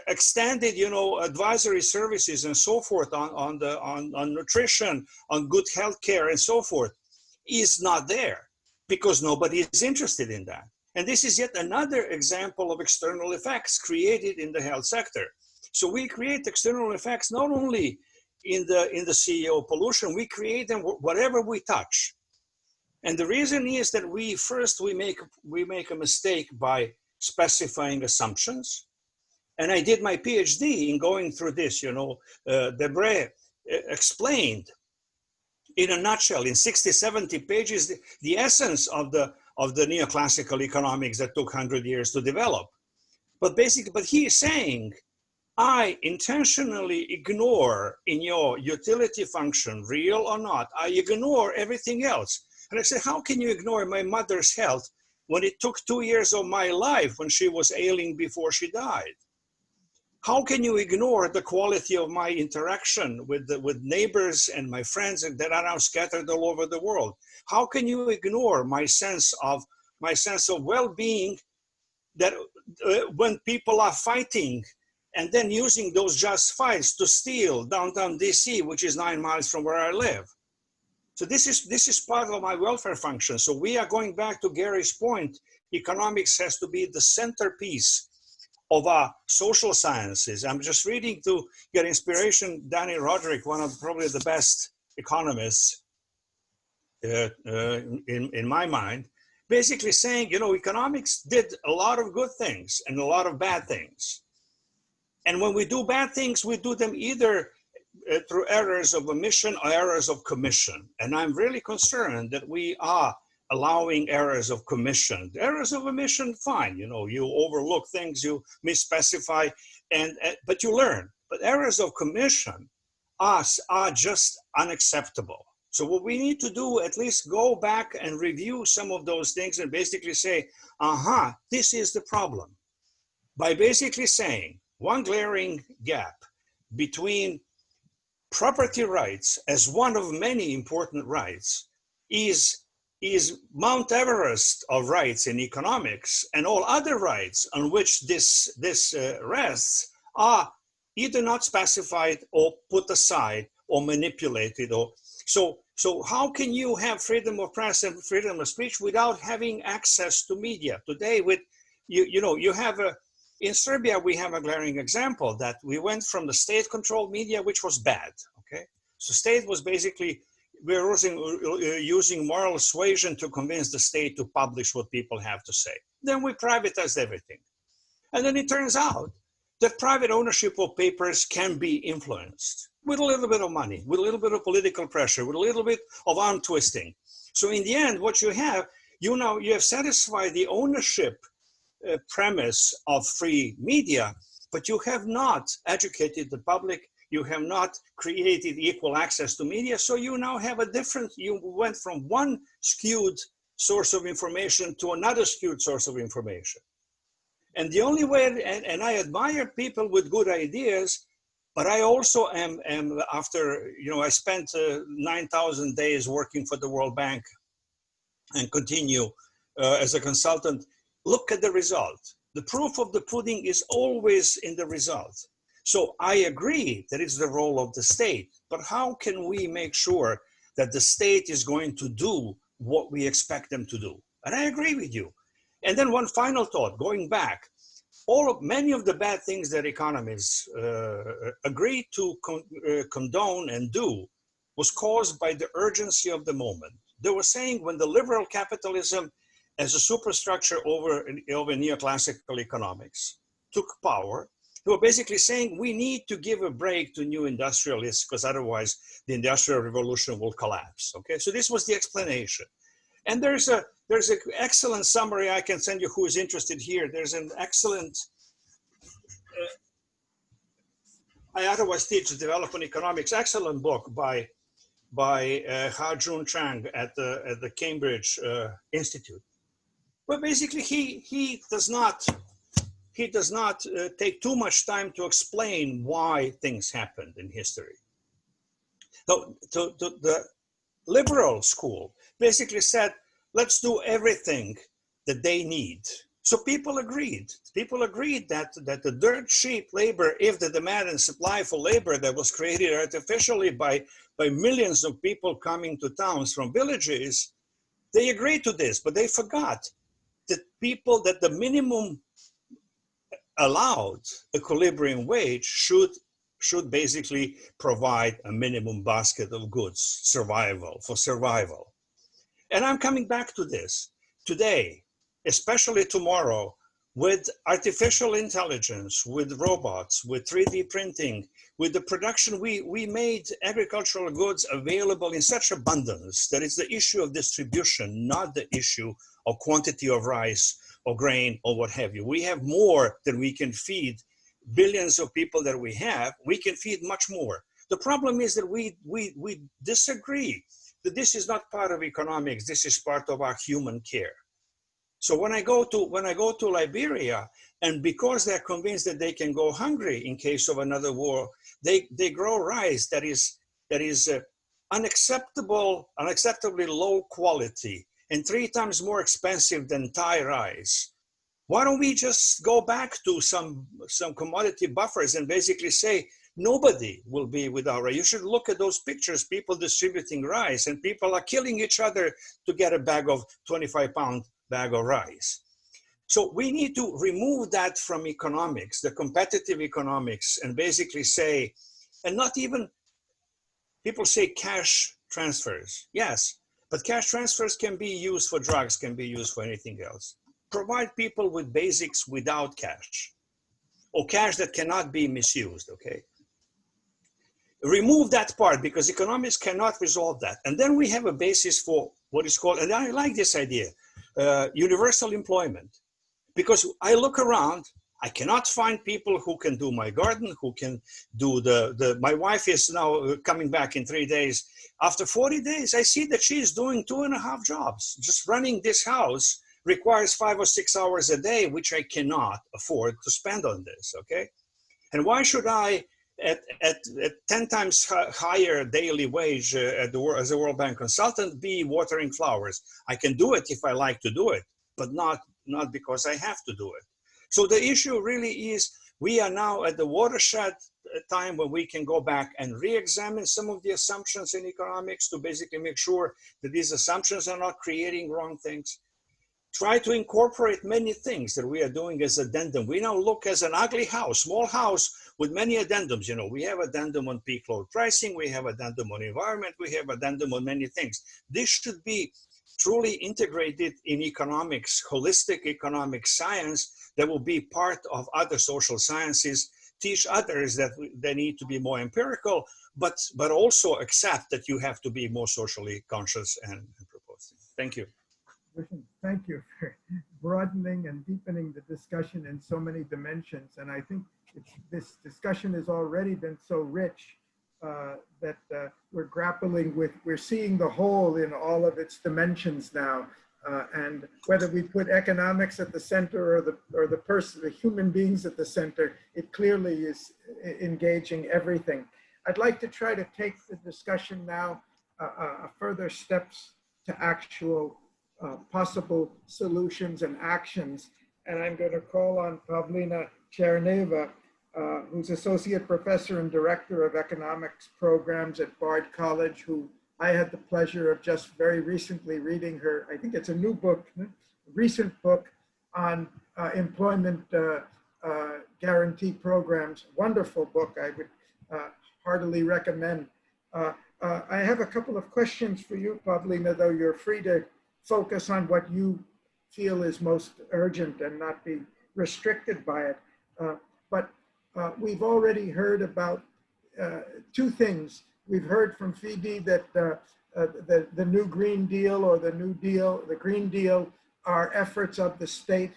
S1: extended, advisory services and so forth on nutrition, on good health care and so forth, is not there because nobody is interested in that. And this is yet another example of external effects created in the health sector. So we create external effects not only in the CEO pollution, we create them whatever we touch. And the reason is that we make a mistake by specifying assumptions. And I did my PhD in going through this, Debré explained in a nutshell, in 60, 70 pages, the essence of the neoclassical economics that took 100 years to develop. But he is saying, I intentionally ignore in your utility function, real or not, I ignore everything else. And I said, how can you ignore my mother's health when it took 2 years of my life when she was ailing before she died? How can you ignore the quality of my interaction with neighbors and my friends that are now scattered all over the world? How can you ignore my sense of well-being that when people are fighting and then using those just fights to steal downtown DC, which is 9 miles from where I live? So this is part of my welfare function. So we are going back to Gary's point. Economics has to be the centerpiece of our social sciences. I'm just reading to get inspiration. Danny Roderick, one of probably the best economists in my mind, basically saying, economics did a lot of good things and a lot of bad things. And when we do bad things, we do them either through errors of omission or errors of commission. And I'm really concerned that we are allowing errors of commission. Errors of omission, fine. You overlook things, you misspecify, but you learn. But errors of commission are just unacceptable. So what we need to do, at least go back and review some of those things and basically say, this is the problem. By basically saying one glaring gap between property rights as one of many important rights is Mount Everest of rights in economics, and all other rights on which this rests are either not specified or put aside or manipulated. So how can you have freedom of press and freedom of speech without having access to media? Today, you have in Serbia, we have a glaring example that we went from the state-controlled media, which was bad, okay? So state was basically, we're using moral suasion to convince the state to publish what people have to say. Then we privatized everything. And then it turns out that private ownership of papers can be influenced with a little bit of money, with a little bit of political pressure, with a little bit of arm twisting. So in the end, what you have satisfied the ownership premise of free media, but you have not educated the public, you have not created equal access to media, so you now have you went from one skewed source of information to another skewed source of information. And the only way, and I admire people with good ideas, but I also am after, I spent 9,000 days working for the World Bank and continue as a consultant. Look at the result. The proof of the pudding is always in the result. So I agree that it's the role of the state, but how can we make sure that the state is going to do what we expect them to do? And I agree with you. And then one final thought, going back, many of the bad things that economists agree to condone and do was caused by the urgency of the moment. They were saying when the liberal capitalism as a superstructure over neoclassical economics took power, they were basically saying we need to give a break to new industrialists because otherwise the industrial revolution will collapse, okay? So this was the explanation. And there's there's an excellent summary I can send you who is interested here. There's an excellent, I otherwise teach development economics, excellent book by Ha-Jun Chang at the Cambridge Institute. But basically he does not take too much time to explain why things happened in history. So the liberal school basically said, let's do everything that they need. So people agreed. People agreed that the dirt cheap labor, if the demand and supply for labor that was created artificially by millions of people coming to towns from villages, they agreed to this, but they forgot that the minimum allowed equilibrium wage should basically provide a minimum basket of goods, for survival. And I'm coming back to this today, especially tomorrow, with artificial intelligence, with robots, with 3D printing, with the production, we made agricultural goods available in such abundance that it's the issue of distribution, not the issue of quantity of rice or grain or what have you. We have more than we can feed billions of people that we have. We can feed much more. The problem is that we disagree that this is not part of economics. This is part of our human care. So when I go to Liberia, and because they're convinced that they can go hungry in case of another war, they grow rice that is unacceptably low quality and 3 times more expensive than Thai rice. Why don't we just go back to some commodity buffers and basically say, nobody will be without rice. You should look at those pictures, people distributing rice, and people are killing each other to get a bag of 25-pound bag of rice. So we need to remove that from economics, the competitive economics, and basically say, and not even, people say cash transfers. Yes, but cash transfers can be used for drugs, can be used for anything else. Provide people with basics without cash, or cash that cannot be misused, okay? Remove that part, because economics cannot resolve that. And then we have a basis for what is called, and I like this idea, universal employment. Because I look around, I cannot find people who can do my garden, who can do my wife is now coming back in 3 days. After 40 days, I see that she is doing 2.5 jobs. Just running this house requires 5 or 6 hours a day, which I cannot afford to spend on this, okay? And why should I, at 10 times higher daily wage as a World Bank consultant, be watering flowers? I can do it if I like to do it, but not because I have to do it. So the issue really is, we are now at the watershed time when we can go back and re-examine some of the assumptions in economics to basically make sure that these assumptions are not creating wrong things. Try to incorporate many things that we are doing as addendum. We now look as an ugly house, small house with many addendums. You know, we have addendum on peak load pricing, we have addendum on environment, we have addendum on many things. This should be truly integrated in economics, holistic economic science that will be part of other social sciences, teach others that they need to be more empirical, but also accept that you have to be more socially conscious and proposing. Thank you.
S3: Thank you for broadening and deepening the discussion in so many dimensions. And I think this discussion has already been so rich that we're grappling with, we're seeing the whole in all of its dimensions now. And whether we put economics at the center or the person, the human beings at the center, it clearly is engaging everything. I'd like to try to take the discussion now further steps to actual possible solutions and actions. And I'm going to call on Pavlina Cherneva, who's Associate Professor and Director of Economics Programs at Bard College, who I had the pleasure of just very recently reading her, I think it's a new book, recent book on employment guarantee programs. Wonderful book, I would heartily recommend. I have a couple of questions for you, Pavlina, though you're free to focus on what you feel is most urgent and not be restricted by it. But we've already heard about 2 things. We've heard from Phoebe that the new Green Deal or the New Deal, the Green Deal are efforts of the state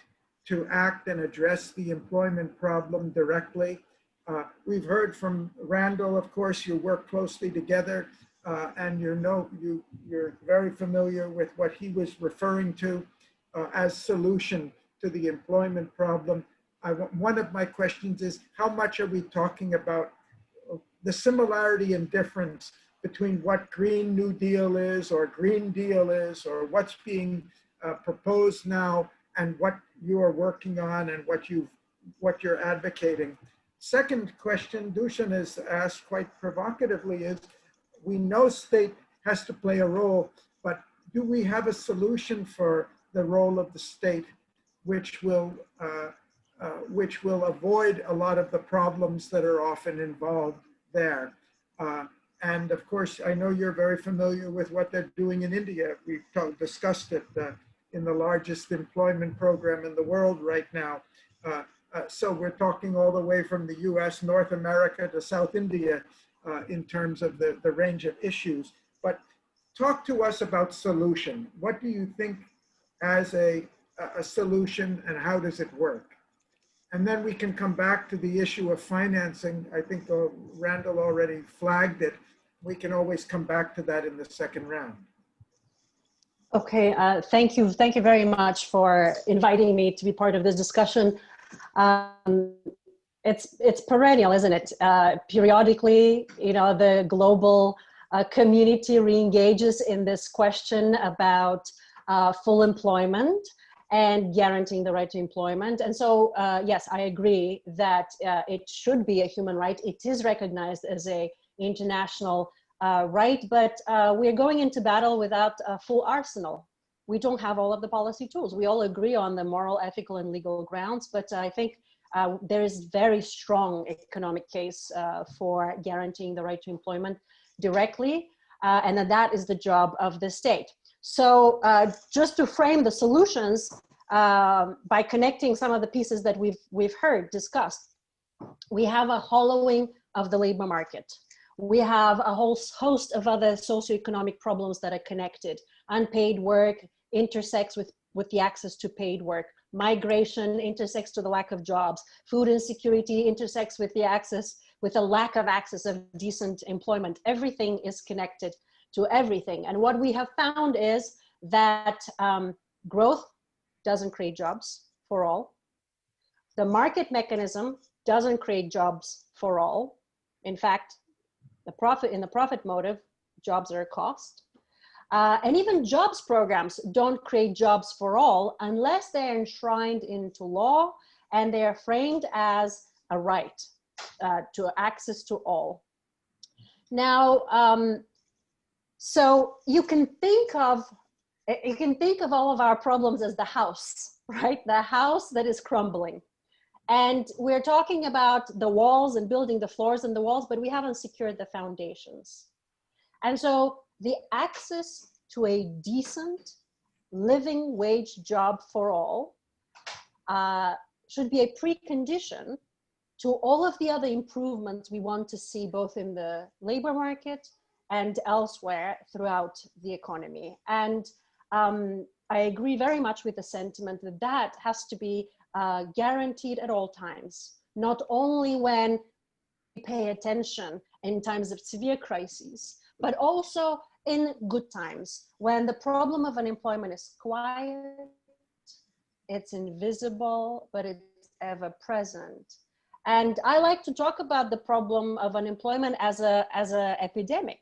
S3: to act and address the employment problem directly. We've heard from Randall, of course, you work closely together and you're very familiar with what he was referring to as solution to the employment problem. One of my questions is, how much are we talking about the similarity and difference between what Green New Deal is or Green Deal is, or what's being proposed now and what you are working on and what you're advocating? Second question Dushan has asked quite provocatively is, we know state has to play a role, but do we have a solution for the role of the state which will avoid a lot of the problems that are often involved there? And of course, I know you're very familiar with what they're doing in India. We've discussed it in the largest employment program in the world right now. So we're talking all the way from the US, North America to South India in terms of the range of issues. But talk to us about solution. What do you think as a solution and how does it work? And then we can come back to the issue of financing. I think Randall already flagged it. We can always come back to that in the second round.
S8: Okay, thank you. Thank you very much for inviting me to be part of this discussion. It's perennial, isn't it? Periodically, the global community re-engages in this question about full employment and guaranteeing the right to employment. And so, yes, I agree that it should be a human right. It is recognized as an international right, but we're going into battle without a full arsenal. We don't have all of the policy tools. We all agree on the moral, ethical, and legal grounds, but I think there is very strong economic case for guaranteeing the right to employment directly, and that is the job of the state. So just to frame the solutions by connecting some of the pieces that we've heard discussed, we have a hollowing of the labor market. We have a whole host of other socioeconomic problems that are connected. Unpaid work intersects with the access to paid work. Migration intersects to the lack of jobs. Food insecurity intersects with the lack of access of decent employment. Everything is connected to everything. And what we have found is that growth doesn't create jobs for all. The market mechanism doesn't create jobs for all. In fact, in the profit motive, jobs are a cost. And even jobs programs don't create jobs for all unless they're enshrined into law and they're framed as a right to access to all. Now, so you can think of all of our problems as the house, right? The house that is crumbling. And we're talking about the walls and building the floors and the walls, but we haven't secured the foundations. And so the access to a decent living wage job for all should be a precondition to all of the other improvements we want to see both in the labor market and elsewhere throughout the economy. And I agree very much with the sentiment that has to be guaranteed at all times, not only when we pay attention in times of severe crises, but also in good times, when the problem of unemployment is quiet, it's invisible, but it's ever present. And I like to talk about the problem of unemployment as a epidemic,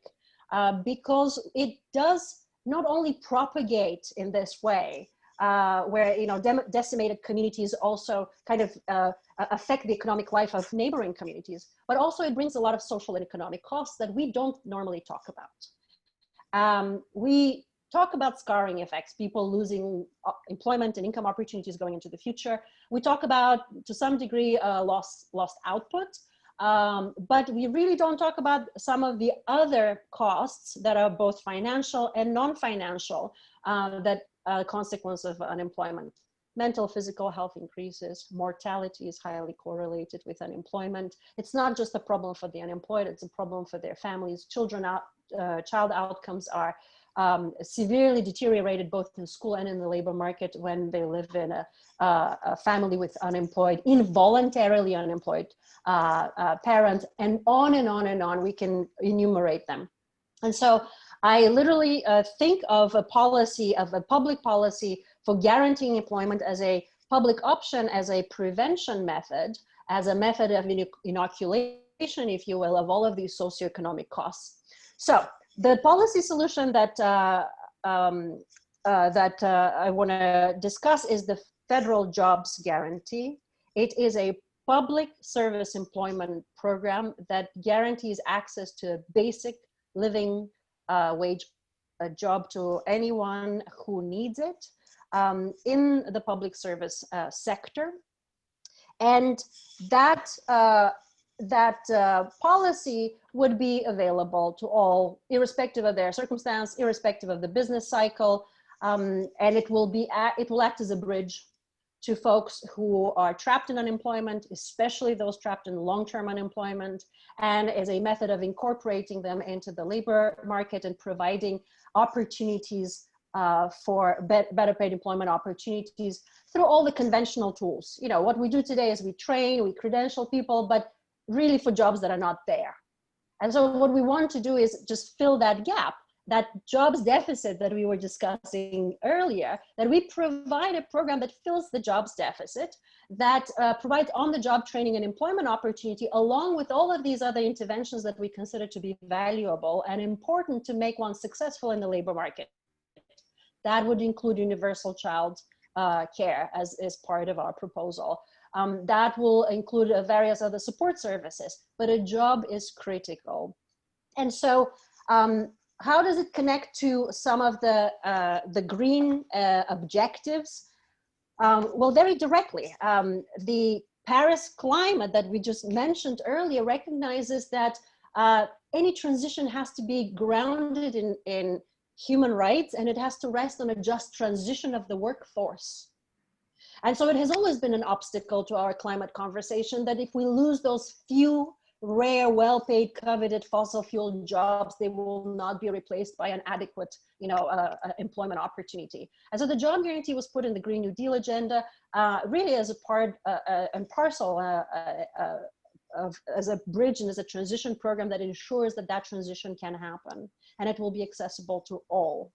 S8: because it does not only propagate in this way, where decimated communities also kind of affect the economic life of neighboring communities, but also it brings a lot of social and economic costs that we don't normally talk about. We talk about scarring effects, people losing employment and income opportunities going into the future. We talk about, to some degree, lost output, but we really don't talk about some of the other costs that are both financial and non-financial that are consequence of unemployment. mental, physical health increases, mortality is highly correlated with unemployment. It's not just a problem for the unemployed, it's a problem for their families. Child outcomes are severely deteriorated both in school and in the labor market when they live in a family with unemployed, involuntarily unemployed parent, and on and on and on. We can enumerate them. And so I literally think of a policy, of a public policy for guaranteeing employment as a public option, as a prevention method, as a method of inoculation, if you will, of all of these socioeconomic costs. So the policy solution that I want to discuss is the federal jobs guarantee. It is a public service employment program that guarantees access to a basic living wage job to anyone who needs it in the public service sector. And that policy would be available to all, irrespective of their circumstance, irrespective of the business cycle, and it will act as a bridge to folks who are trapped in unemployment, especially those trapped in long-term unemployment, and as a method of incorporating them into the labor market and providing opportunities for better paid employment opportunities through all the conventional tools. You know, what we do today is we train, we credential people, but really for jobs that are not there. And so what we want to do is just fill that gap, that jobs deficit that we were discussing earlier, that we provide a program that fills the jobs deficit, that provides on-the-job training and employment opportunity, along with all of these other interventions that we consider to be valuable and important to make one successful in the labor market. That would include universal child care as part of our proposal. That will include various other support services, but a job is critical. And so how does it connect to some of the green objectives? Well, very directly. The Paris climate that we just mentioned earlier recognizes that any transition has to be grounded in human rights, and it has to rest on a just transition of the workforce. And so it has always been an obstacle to our climate conversation that if we lose those few rare, well-paid, coveted fossil fuel jobs, they will not be replaced by an adequate, employment opportunity. And so the job guarantee was put in the Green New Deal agenda, really as a part and parcel as a bridge and as a transition program that ensures that that transition can happen, and it will be accessible to all.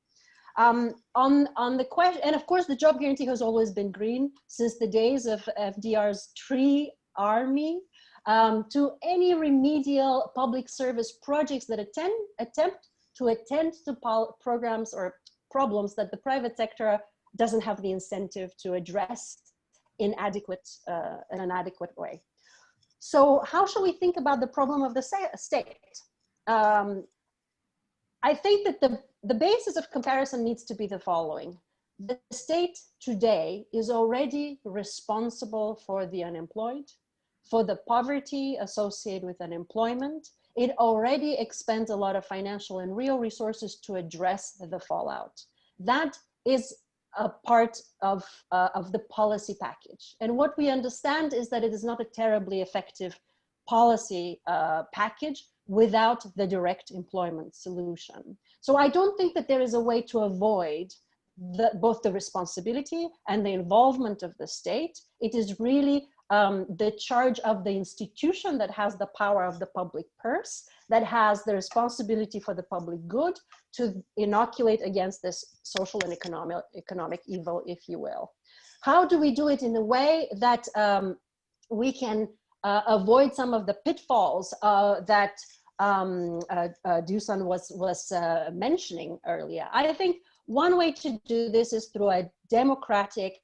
S8: On the question, and of course, the job guarantee has always been green since the days of FDR's tree army. To any remedial public service projects that attempt to attend to programs or problems that the private sector doesn't have the incentive to address in an adequate way. So how should we think about the problem of the state? I think that the basis of comparison needs to be the following. The state today is already responsible for the unemployed, for the poverty associated with unemployment. It already expends a lot of financial and real resources to address the fallout. That is a part of the policy package. And what we understand is that it is not a terribly effective policy package without the direct employment solution. So I don't think that there is a way to avoid both the responsibility and the involvement of the state. It is really the charge of the institution that has the power of the public purse, that has the responsibility for the public good to inoculate against this social and economic evil, if you will. How do we do it in a way that we can avoid some of the pitfalls that Dixon was mentioning earlier? I think one way to do this is through a democratic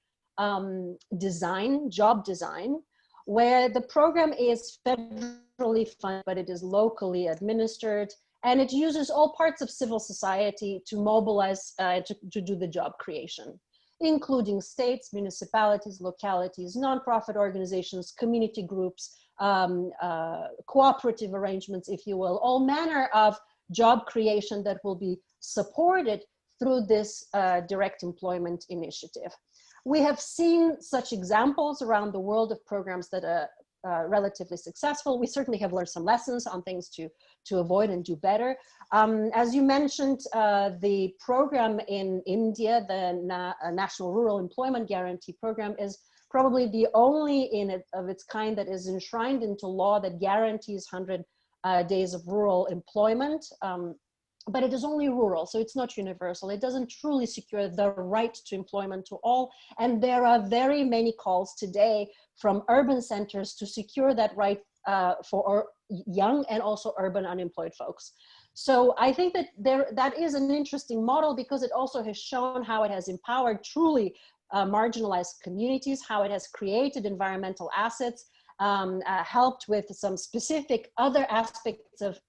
S8: job design, where the program is federally funded, but it is locally administered, and it uses all parts of civil society to mobilize to do the job creation, including states, municipalities, localities, nonprofit organizations, community groups, cooperative arrangements, if you will, all manner of job creation that will be supported through this direct employment initiative. We have seen such examples around the world of programs that are relatively successful. We certainly have learned some lessons on things to avoid and do better. As you mentioned, the program in India, the National Rural Employment Guarantee Program, is probably the only of its kind that is enshrined into law that guarantees 100 days of rural employment. But it is only rural, so it's not universal. It doesn't truly secure the right to employment to all. And there are very many calls today from urban centers to secure that right for young and also urban unemployed folks. So I think that that is an interesting model, because it also has shown how it has empowered truly marginalized communities, how it has created environmental assets, helped with some specific other aspects of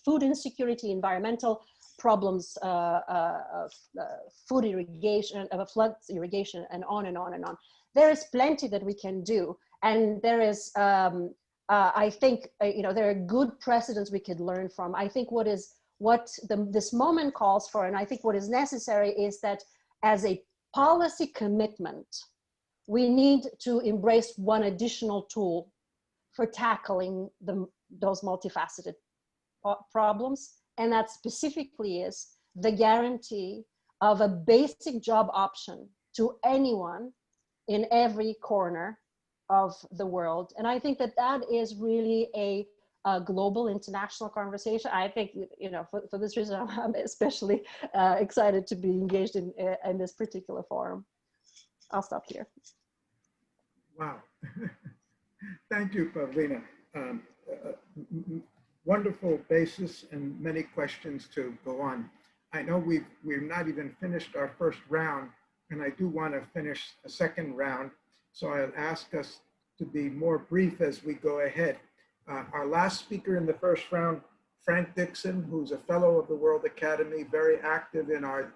S8: food insecurity, environmental problems, food irrigation, flood irrigation, and on and on and on. There is plenty that we can do, and there is, I think, there are good precedents we could learn from. I think this moment calls for, and I think what is necessary, is that as a policy commitment, we need to embrace one additional tool for tackling those multifaceted problems. And that specifically is the guarantee of a basic job option to anyone in every corner of the world. And I think that that is really a global international conversation. I think, for this reason, I'm especially excited to be engaged in this particular forum. I'll stop here.
S3: Wow. Thank you, Pavlina. Wonderful basis and many questions to go on. I know we've not even finished our first round, and I do want to finish a second round. So I'll ask us to be more brief as we go ahead. Our last speaker in the first round, Frank Dixon, who's a fellow of the World Academy, very active in our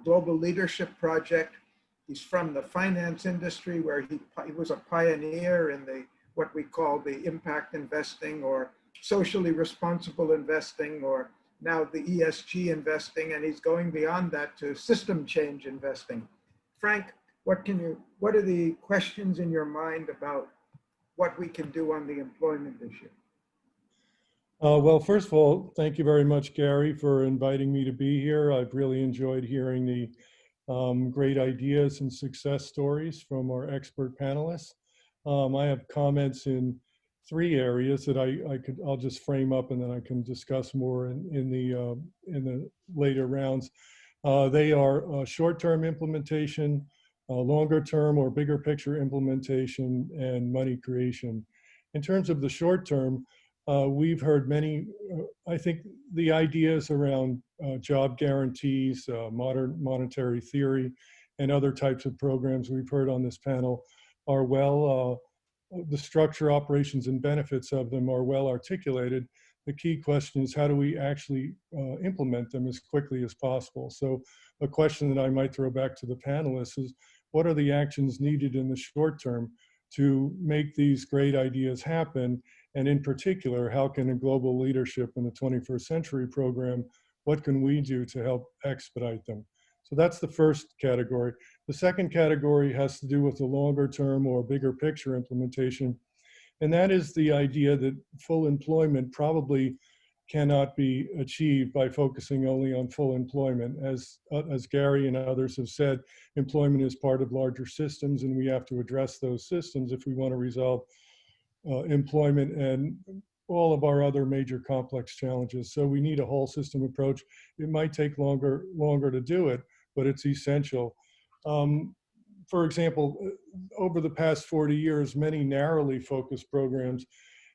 S3: Global Leadership Project. He's from the finance industry, where he was a pioneer in what we call the impact investing, or socially responsible investing, or now the ESG investing, and he's going beyond that to system change investing. Frank, what are the questions in your mind about what we can do on the employment issue?
S9: Well, first of all, thank you very much, Gary, for inviting me to be here. I've really enjoyed hearing the great ideas and success stories from our expert panelists. I have comments in 3 areas that I'll just frame up, and then I can discuss more in the later rounds. They are short-term implementation, longer-term or bigger picture implementation, and money creation. In terms of the short-term, we've heard many, I think the ideas around job guarantees, modern monetary theory, and other types of programs we've heard on this panel are well, the structure, operations, and benefits of them are well articulated. The key question is, how do we actually implement them as quickly as possible? So a question that I might throw back to the panelists is, what are the actions needed in the short term to make these great ideas happen? And in particular, how can a global leadership in the 21st century program, what can we do to help expedite them? So that's the first category. The second category has to do with the longer term or bigger picture implementation. And that is the idea that full employment probably cannot be achieved by focusing only on full employment. As Gary and others have said, employment is part of larger systems, and we have to address those systems if we want to resolve employment and all of our other major complex challenges. So we need a whole system approach. It might take longer to do it, but it's essential. For example, over the past 40 years, many narrowly focused programs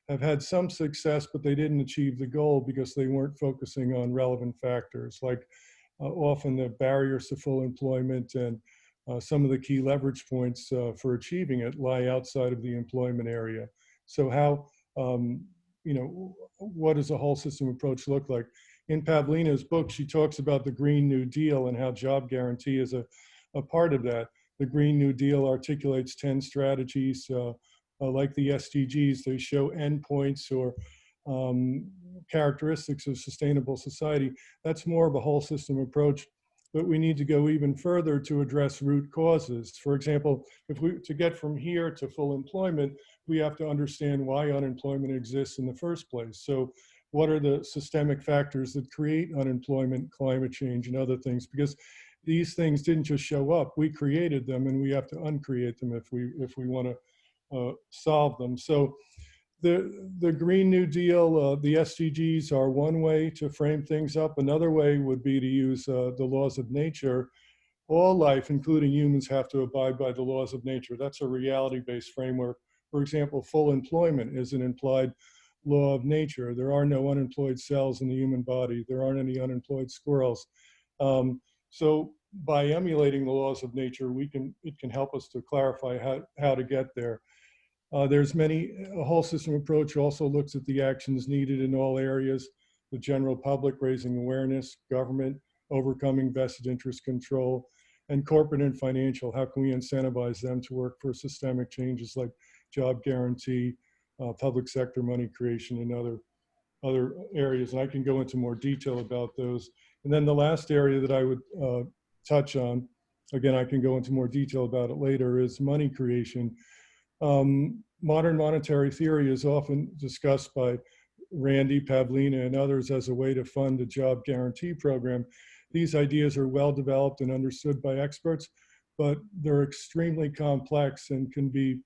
S9: have had some success, but they didn't achieve the goal because they weren't focusing on relevant factors, like often the barriers to full employment and some of the key leverage points for achieving it lie outside of the employment area. So how, what does a whole system approach look like? In Pavlina's book, she talks about the Green New Deal and how job guarantee is a part of that. The Green New Deal articulates 10 strategies like the SDGs. They show endpoints or characteristics of sustainable society. That's more of a whole system approach. but we need to go even further to address root causes. For example, to get from here to full employment, we have to understand why unemployment exists in the first place. So what are the systemic factors that create unemployment, climate change, and other things? Because these things didn't just show up, we created them, and we have to uncreate them if we want to solve them. So the Green New Deal, the SDGs are one way to frame things up. Another way would be to use the laws of nature. All life, including humans, have to abide by the laws of nature. That's a reality-based framework. For example, full employment is an implied law of nature. There are no unemployed cells in the human body. There aren't any unemployed squirrels. So by emulating the laws of nature, it can help us to clarify how to get there. A whole system approach also looks at the actions needed in all areas, the general public, raising awareness, government, overcoming vested interest control, and corporate and financial. How can we incentivize them to work for systemic changes like job guarantee, public sector money creation, and other areas? And I can go into more detail about those. And then the last area that I would touch on, again, I can go into more detail about it later, is money creation. Modern monetary theory is often discussed by Randy, Pavlina, and others as a way to fund a job guarantee program. These ideas are well developed and understood by experts, but they're extremely complex and can be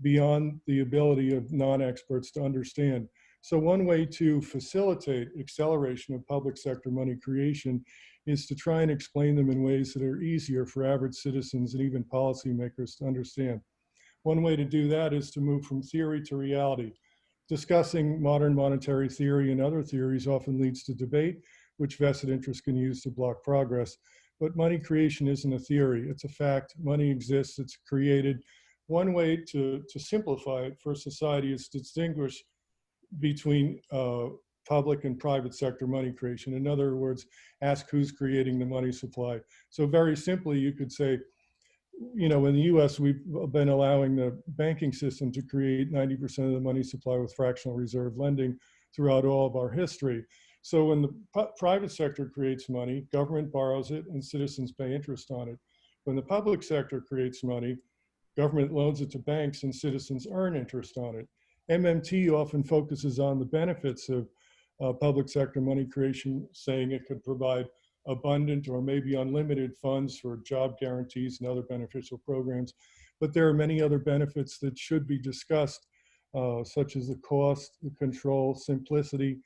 S9: beyond the ability of non-experts to understand. So one way to facilitate acceleration of public sector money creation is to try and explain them in ways that are easier for average citizens and even policymakers to understand. One way to do that is to move from theory to reality. Discussing modern monetary theory and other theories often leads to debate, which vested interests can use to block progress. But money creation isn't a theory, it's a fact. Money exists, it's created. One way to simplify it for society is to distinguish between public and private sector money creation. In other words, ask who's creating the money supply. So very simply, you could say, in the US, we've been allowing the banking system to create 90% of the money supply with fractional reserve lending throughout all of our history. So when the private sector creates money, government borrows it and citizens pay interest on it. When the public sector creates money, government loans it to banks and citizens earn interest on it. MMT often focuses on the benefits of public sector money creation, saying it could provide abundant or maybe unlimited funds for job guarantees and other beneficial programs. But there are many other benefits that should be discussed, such as the cost, the control, simplicity,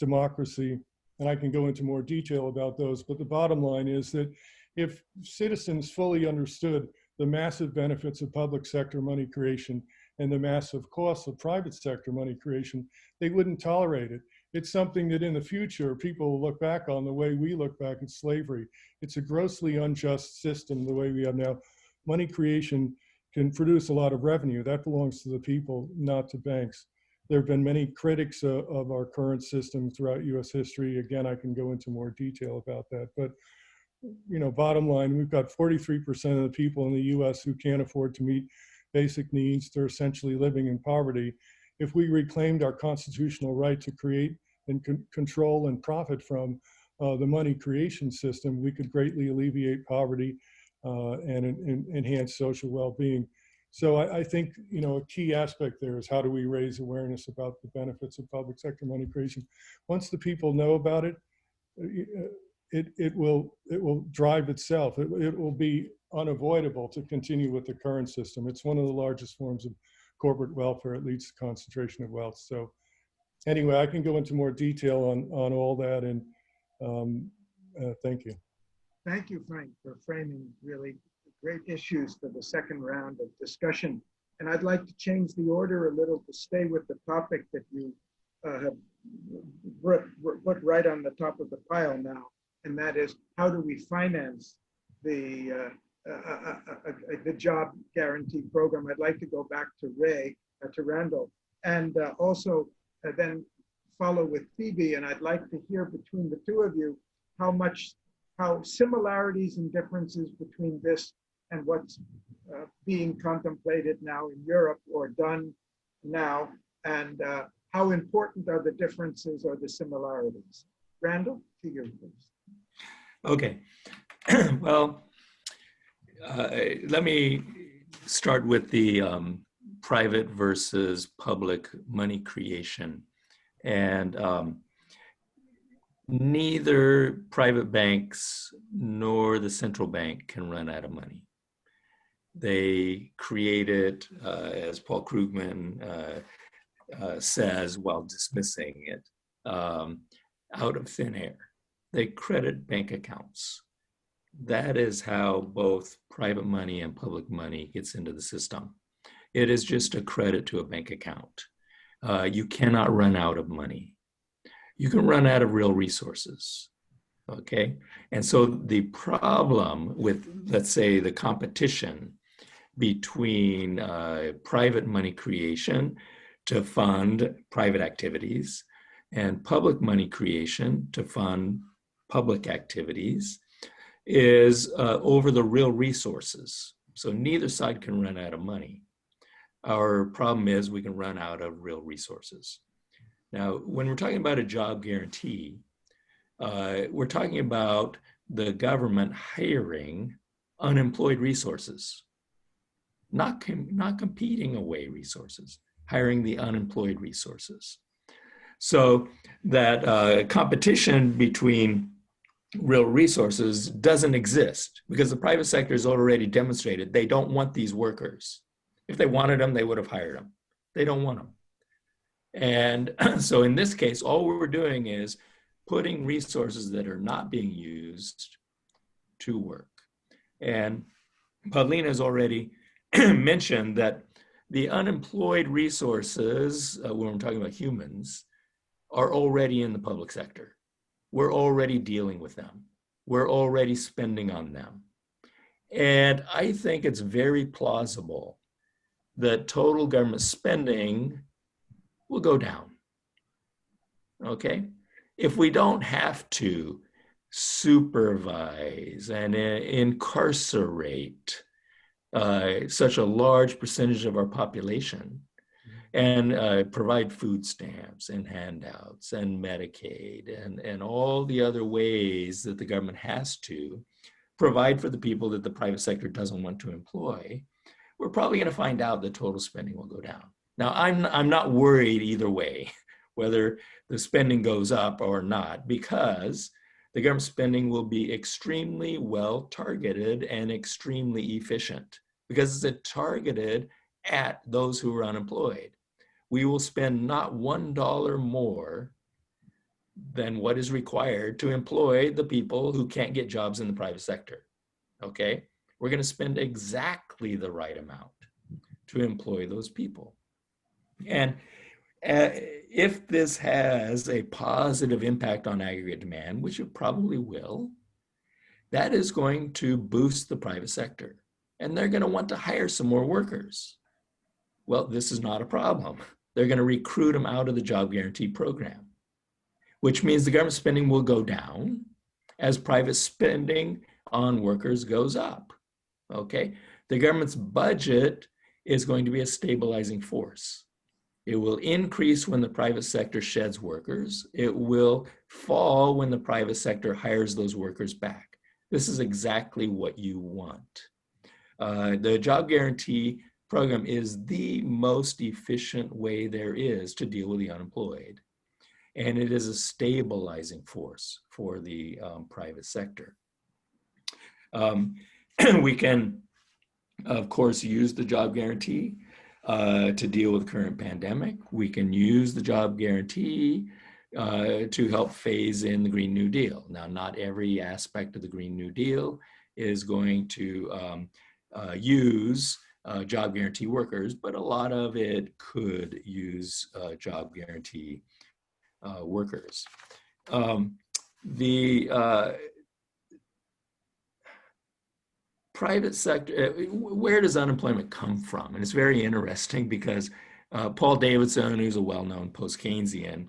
S9: democracy, and I can go into more detail about those. But the bottom line is that if citizens fully understood the massive benefits of public sector money creation and the massive costs of private sector money creation, they wouldn't tolerate it. It's something that in the future, people will look back on the way we look back at slavery. It's a grossly unjust system the way we have now. Money creation can produce a lot of revenue. That belongs to the people, not to banks. There have been many critics of our current system throughout US history. Again, I can go into more detail about that. But bottom line, we've got 43% of the people in the US who can't afford to meet basic needs. They're essentially living in poverty. If we reclaimed our constitutional right to create and control and profit from the money creation system, we could greatly alleviate poverty and enhance social well-being. So I think, a key aspect there is how do we raise awareness about the benefits of public sector money creation. Once the people know about it, it will drive itself. It will be unavoidable to continue with the current system. It's one of the largest forms of corporate welfare. It leads to concentration of wealth. So anyway, I can go into more detail on all that, and thank you.
S3: Thank you, Frank, for framing really great issues for the second round of discussion. And I'd like to change the order a little to stay with the topic that you have put right on the top of the pile now, and that is, how do we finance the job guarantee program? I'd like to go back to Randall, and also then follow with Phoebe. And I'd like to hear between the two of you how similarities and differences between this and what's being contemplated now in Europe or done now, and how important are the differences or the similarities? Randall, to you, please.
S7: Okay. Well, let me start with the private versus public money creation. And neither private banks nor the central bank can run out of money. They create it, as Paul Krugman says while dismissing it, out of thin air. They credit bank accounts. That is how both private money and public money gets into the system. It is just a credit to a bank account. You cannot run out of money. You can run out of real resources, okay? And so the problem with, let's say, the competition between private money creation to fund private activities and public money creation to fund public activities is over the real resources. So neither side can run out of money. Our problem is we can run out of real resources. Now, when we're talking about a job guarantee, we're talking about the government hiring unemployed resources, not competing away resources, hiring the unemployed resources. So that competition between real resources doesn't exist because the private sector has already demonstrated they don't want these workers. If they wanted them, they would have hired them. They don't want them. And so in this case, all we're doing is putting resources that are not being used to work. And Paulina has already mentioned that the unemployed resources, when we're talking about humans, are already in the public sector. We're already dealing with them. We're already spending on them. And I think it's very plausible that total government spending will go down, okay? If we don't have to supervise and incarcerate such a large percentage of our population and provide food stamps and handouts and Medicaid and all the other ways that the government has to provide for the people that the private sector doesn't want to employ, we're probably going to find out that total spending will go down. Now, I'm not worried either way, whether the spending goes up or not, because the government spending will be extremely well targeted and extremely efficient because it's targeted at those who are unemployed. We will spend not $1 more than what is required to employ the people who can't get jobs in the private sector, okay? We're going to spend exactly the right amount to employ those people. And if this has a positive impact on aggregate demand, which it probably will, that is going to boost the private sector. And they're going to want to hire some more workers. Well, this is not a problem. They're going to recruit them out of the job guarantee program, which means the government spending will go down as private spending on workers goes up, okay? The government's budget is going to be a stabilizing force. It will increase when the private sector sheds workers. It will fall when the private sector hires those workers back. This is exactly what you want. The job guarantee program is the most efficient way there is to deal with the unemployed. And it is a stabilizing force for the private sector. We can, of course, use the job guarantee to deal with the current pandemic. We can use the job guarantee to help phase in the Green New Deal. Now, not every aspect of the Green New Deal is going to use job guarantee workers, but a lot of it could use job guarantee workers. The private sector, where does unemployment come from? And it's very interesting because Paul Davidson, who's a well-known post-Keynesian,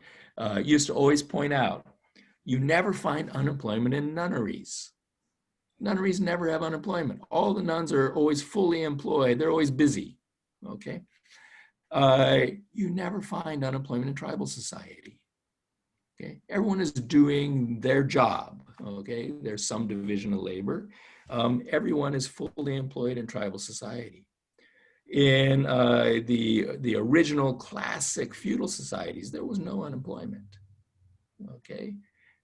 S7: used to always point out, you never find unemployment in nunneries. Nunneries never have unemployment. All the nuns are always fully employed. They're always busy, okay? You never find unemployment in tribal society. Okay, everyone is doing their job. Okay, there's some division of labor. Everyone is fully employed in tribal society. In the original classic feudal societies, there was no unemployment. Okay,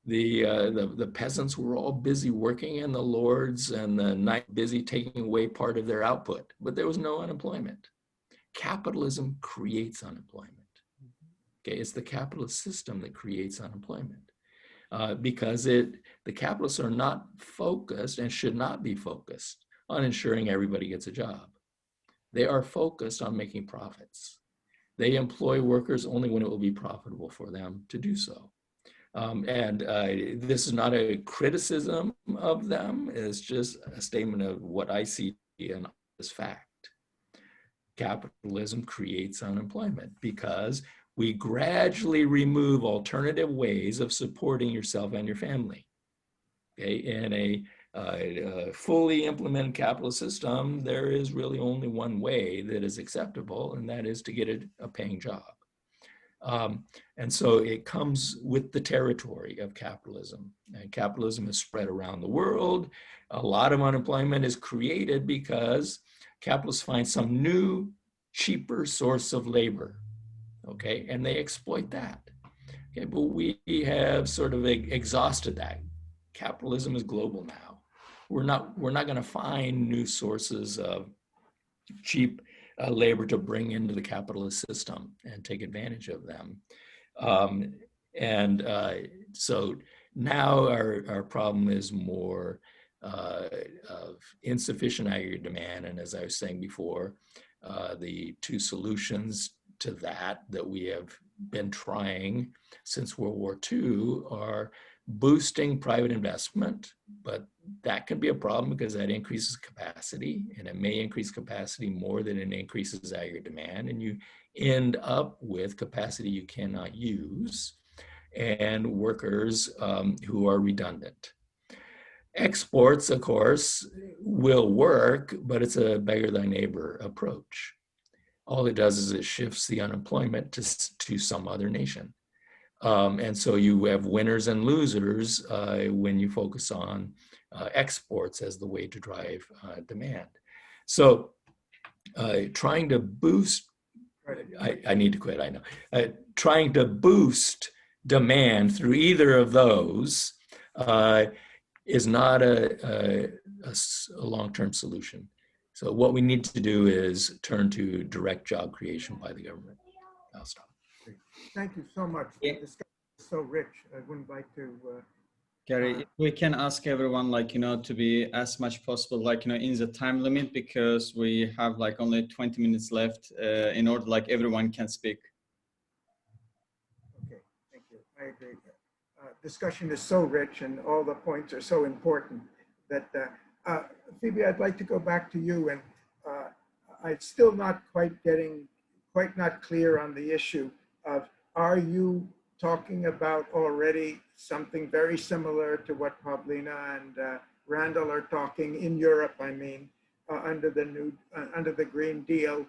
S7: the peasants were all busy working, and the lords and the knights busy taking away part of their output, but there was no unemployment. Capitalism creates unemployment. Okay, it's the capitalist system that creates unemployment because the capitalists are not focused and should not be focused on ensuring everybody gets a job. They are focused on making profits. They employ workers only when it will be profitable for them to do so. This is not a criticism of them, it's just a statement of what I see in this fact. Capitalism creates unemployment because we gradually remove alternative ways of supporting yourself and your family. Okay, in a fully implemented capitalist system, there is really only one way that is acceptable, and that is to get a paying job. And so it comes with the territory of capitalism. And capitalism is spread around the world. A lot of unemployment is created because capitalists find some new, cheaper source of labor. Okay, and they exploit that. Okay, but we have sort of exhausted that. Capitalism is global now. We're not going to find new sources of cheap labor to bring into the capitalist system and take advantage of them. So now our problem is more of insufficient aggregate demand. And as I was saying before, the two solutions to that we have been trying since World War II are boosting private investment, but that can be a problem because that increases capacity, and it may increase capacity more than it increases aggregate demand, and you end up with capacity you cannot use and workers who are redundant. Exports, of course, will work, but it's a beggar thy neighbor approach. All it does is it shifts the unemployment to some other nation. And so you have winners and losers when you focus on exports as the way to drive demand. So trying to boost, I need to quit, I know. Trying to boost demand through either of those is not a long-term solution. So what we need to do is turn to direct job creation by the government. I'll stop.
S3: Thank you so much.
S2: Yeah.
S3: The discussion is so rich. I wouldn't like to.
S2: Gary, if we can ask everyone, to be as much possible, in the time limit, because we have only 20 minutes left in order everyone can speak.
S3: Okay, thank you. I agree. Discussion is so rich and all the points are so important that Phoebe, I'd like to go back to you, and I'm still not quite not clear on the issue of, are you talking about already something very similar to what Paulina and Randall are talking in Europe, I mean, under the Green Deal,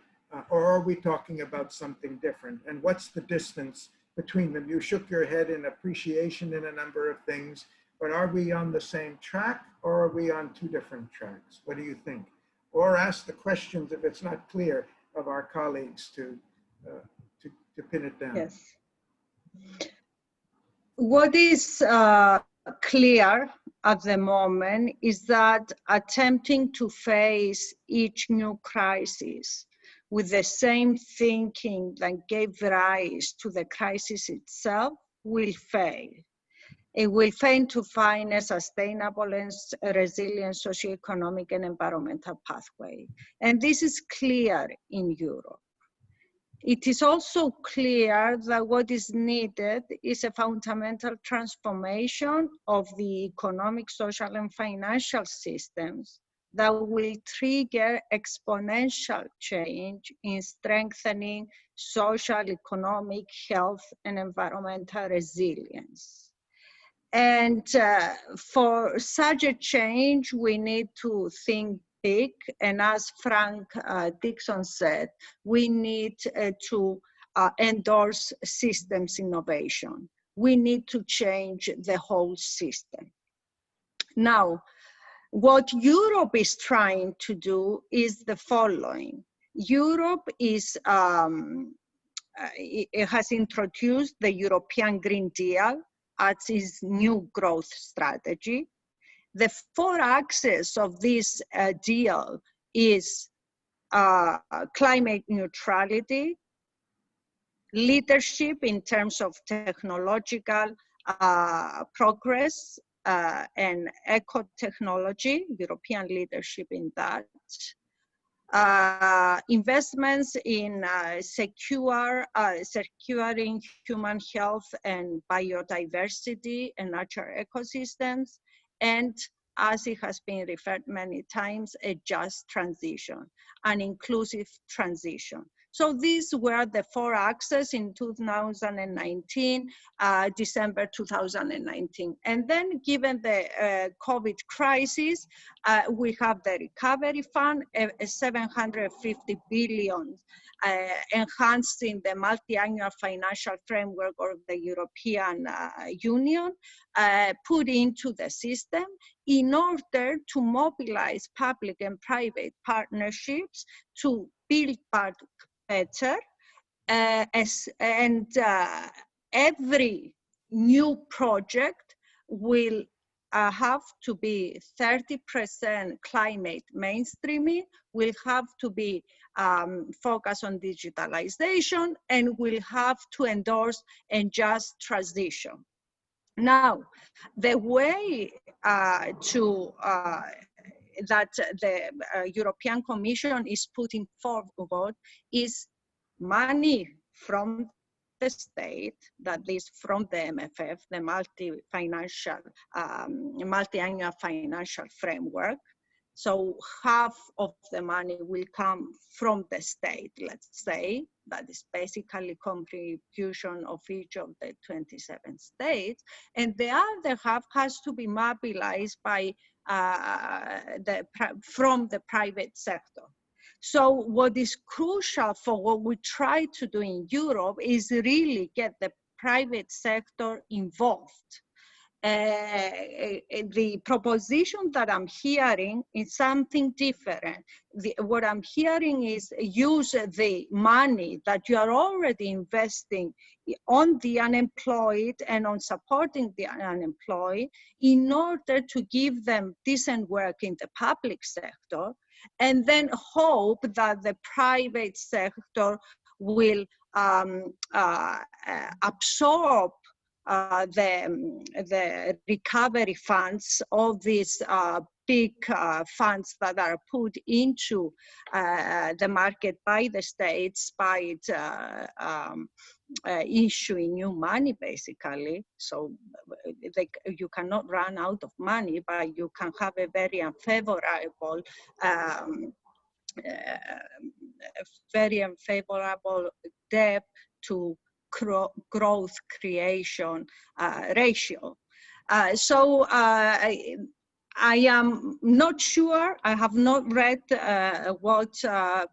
S3: or are we talking about something different? And what's the distance between them? You shook your head in appreciation in a number of things, but are we on the same track, or are we on two different tracks? What do you think? Or ask the questions, if it's not clear, of our colleagues to pin it down.
S6: Yes. What is clear at the moment is that attempting to face each new crisis with the same thinking that gave rise to the crisis itself will fail. It will fail to find a sustainable and resilient socioeconomic and environmental pathway. And this is clear in Europe. It is also clear that what is needed is a fundamental transformation of the economic, social, and financial systems that will trigger exponential change in strengthening social, economic, health, and environmental resilience. And for such a change, we need to think big. And as Frank Dixon said, we need to endorse systems innovation. we need to change the whole system. Now, what Europe is trying to do is the following. Europe is, it has introduced the European Green Deal as its new growth strategy. The 4 axes of this deal is climate neutrality, leadership in terms of technological progress and eco-technology, European leadership in that. Investments in securing human health and biodiversity and natural ecosystems, and as it has been referred many times, a just transition, an inclusive transition. So these were the 4 axes in 2019, December 2019. And then given the COVID crisis, we have the recovery fund, 750 billion enhancing the multi-annual financial framework of the European Union, put into the system in order to mobilize public and private partnerships to build back better, every new project will have to be 30% climate mainstreaming, will have to be focused on digitalization, and will have to endorse a just transition. Now, the way that the European Commission is putting forward is money from the state, that is from the MFF, the multi-annual financial framework. So half of the money will come from the state, let's say, that is basically contribution of each of the 27 states. And the other half has to be mobilized by from the private sector. So what is crucial for what we try to do in Europe is really get the private sector involved. The proposition that I'm hearing is something different. What I'm hearing is use the money that you are already investing on the unemployed and on supporting the unemployed in order to give them decent work in the public sector, and then hope that the private sector will absorb the recovery funds, all these big funds that are put into the market by the states by issuing new money, basically. So you cannot run out of money, but you can have a very unfavorable debt to growth creation ratio. So I am not sure, I have not read what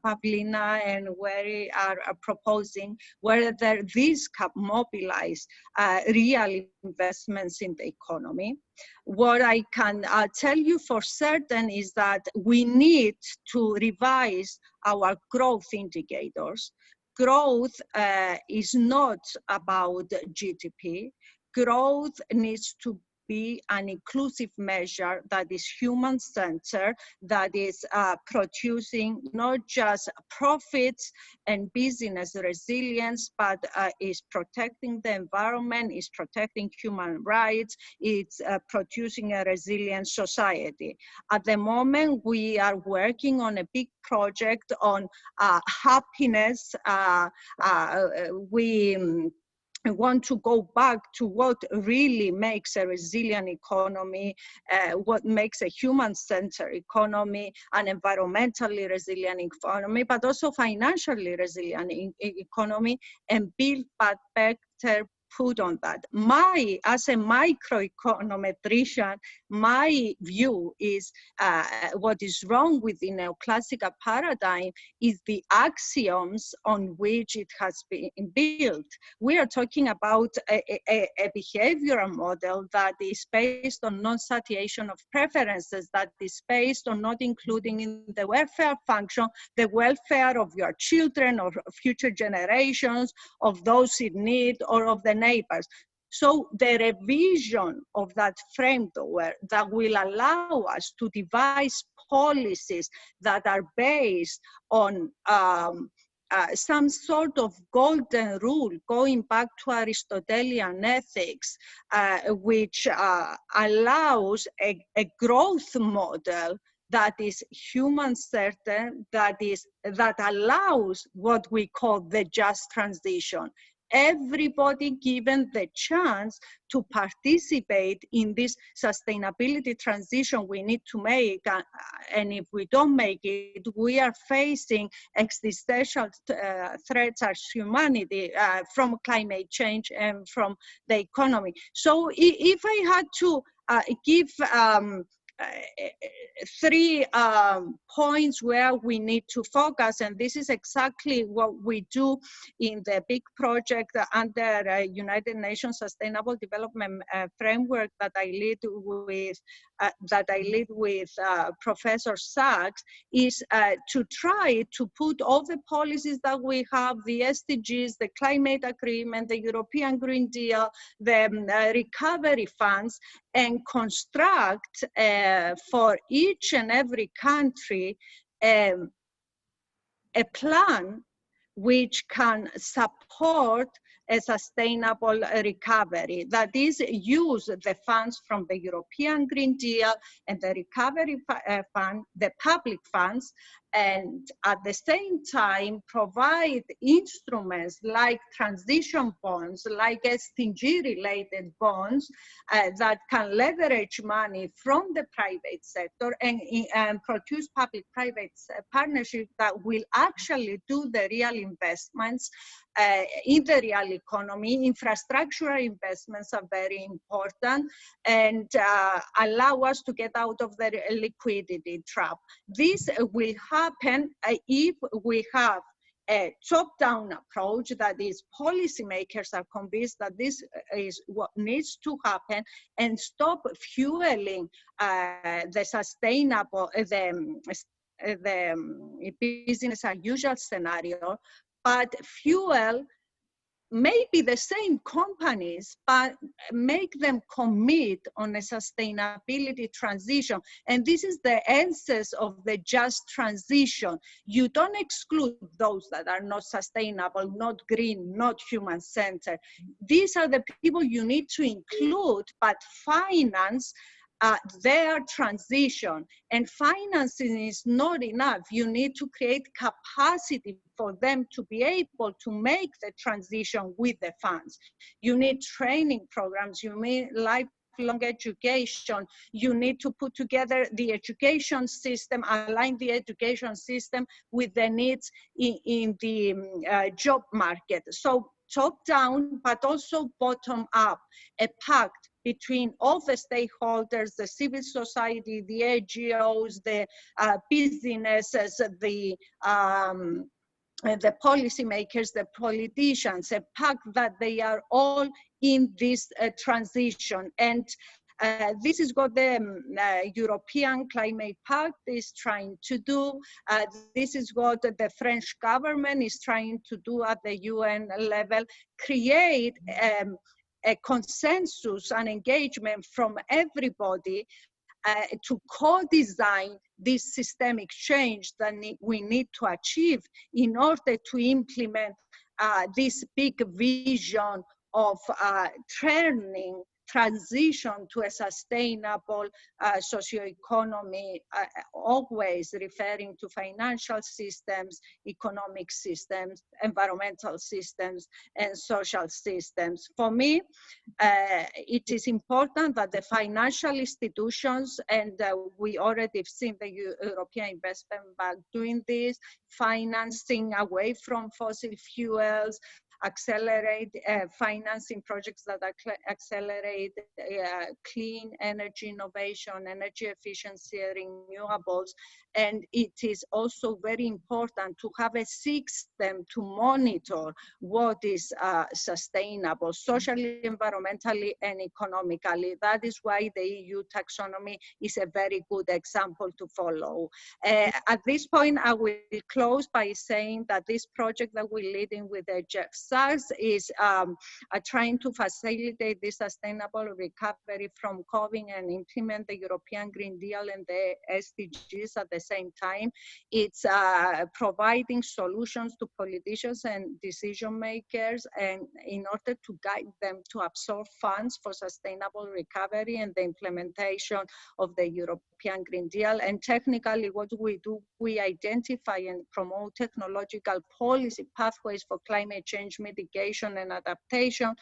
S6: Pavlina and Wary are proposing, whether these can mobilize real investments in the economy. What I can tell you for certain is that we need to revise our growth indicators. Growth is not about GDP. Growth needs to be an inclusive measure that is human-centered, that is producing not just profits and business resilience, but is protecting the environment, is protecting human rights, it's producing a resilient society. At the moment, we are working on a big project on happiness. I want to go back to what really makes a resilient economy, what makes a human-centered economy, an environmentally resilient economy, but also financially resilient economy, and build back better put on that. As a microeconometrician, my view is what is wrong with the neoclassical paradigm is the axioms on which it has been built. We are talking about a behavioral model that is based on non-satiation of preferences, that is based on not including in the welfare function the welfare of your children or future generations, of those in need, or of the neighbors. So the revision of that framework that will allow us to devise policies that are based on some sort of golden rule, going back to Aristotelian ethics, which allows a growth model that is human-centered, that allows what we call the just transition. Everybody given the chance to participate in this sustainability transition we need to make. And if we don't make it, we are facing existential threats as humanity from climate change and from the economy. So if I had to give 3 points where we need to focus, and this is exactly what we do in the big project under United Nations Sustainable Development Framework that I lead with Professor Sachs, is to try to put all the policies that we have, the SDGs, the climate agreement, the European Green Deal, the recovery funds, and construct for each and every country a plan which can support a sustainable recovery. That is, use the funds from the European Green Deal and the Recovery Fund, the public funds, and at the same time provide instruments like transition bonds, like SDG-related bonds that can leverage money from the private sector and produce public-private partnerships that will actually do the real investments in the real economy. Infrastructural investments are very important and allow us to get out of the liquidity trap. This will happen if we have a top-down approach, that is, policymakers are convinced that this is what needs to happen, and stop fueling the sustainable, the business as usual scenario, but fuel maybe the same companies, but make them commit on a sustainability transition. And this is the essence of the just transition. You don't exclude those that are not sustainable, not green, not human-centered. These are the people you need to include, but finance their transition. And financing is not enough. You need to create capacity for them to be able to make the transition with the funds. You need training programs, you need lifelong education, you need to put together the education system, align the education system with the needs in the job market. So top down, but also bottom up, a pact between all the stakeholders, the civil society, the NGOs, the businesses, the policymakers, the politicians, a pact that they are all in this transition. And this is what the European Climate Pact is trying to do. This is what the French government is trying to do at the UN level, create a consensus and engagement from everybody to co-design this systemic change that we need to achieve in order to implement this big vision of turning transition to a sustainable socioeconomy, always referring to financial systems, economic systems, environmental systems, and social systems. For me, it is important that the financial institutions, and we already have seen the European Investment Bank doing this, financing away from fossil fuels, accelerate financing projects that accelerate clean energy innovation, energy efficiency, renewables. And it is also very important to have a system to monitor what is sustainable, socially, environmentally, and economically. That is why the EU taxonomy is a very good example to follow. At this point, I will close by saying that this project that we're leading with Jeff Sachs is trying to facilitate the sustainable recovery from COVID and implement the European Green Deal and the SDGs at the same time. It's providing solutions to politicians and decision makers, and in order to guide them to absorb funds for sustainable recovery and the implementation of the European Green Deal. And technically what we do, we identify and promote technological policy pathways for climate change mitigation and adaptation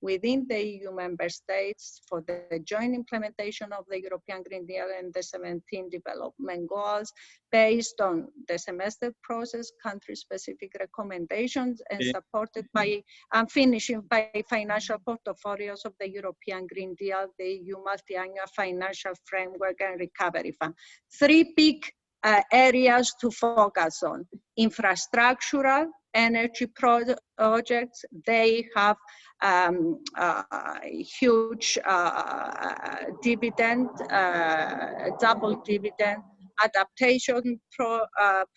S6: within the EU member states for the joint implementation of the European Green Deal and the 17 development goals based on the semester process, country-specific recommendations, and supported by, and finishing by financial portfolios of the European Green Deal, the EU Multi-Annual Financial Framework and Recovery Fund. Three big areas to focus on: infrastructural, energy projects. They have huge dividend, double dividend. Adaptation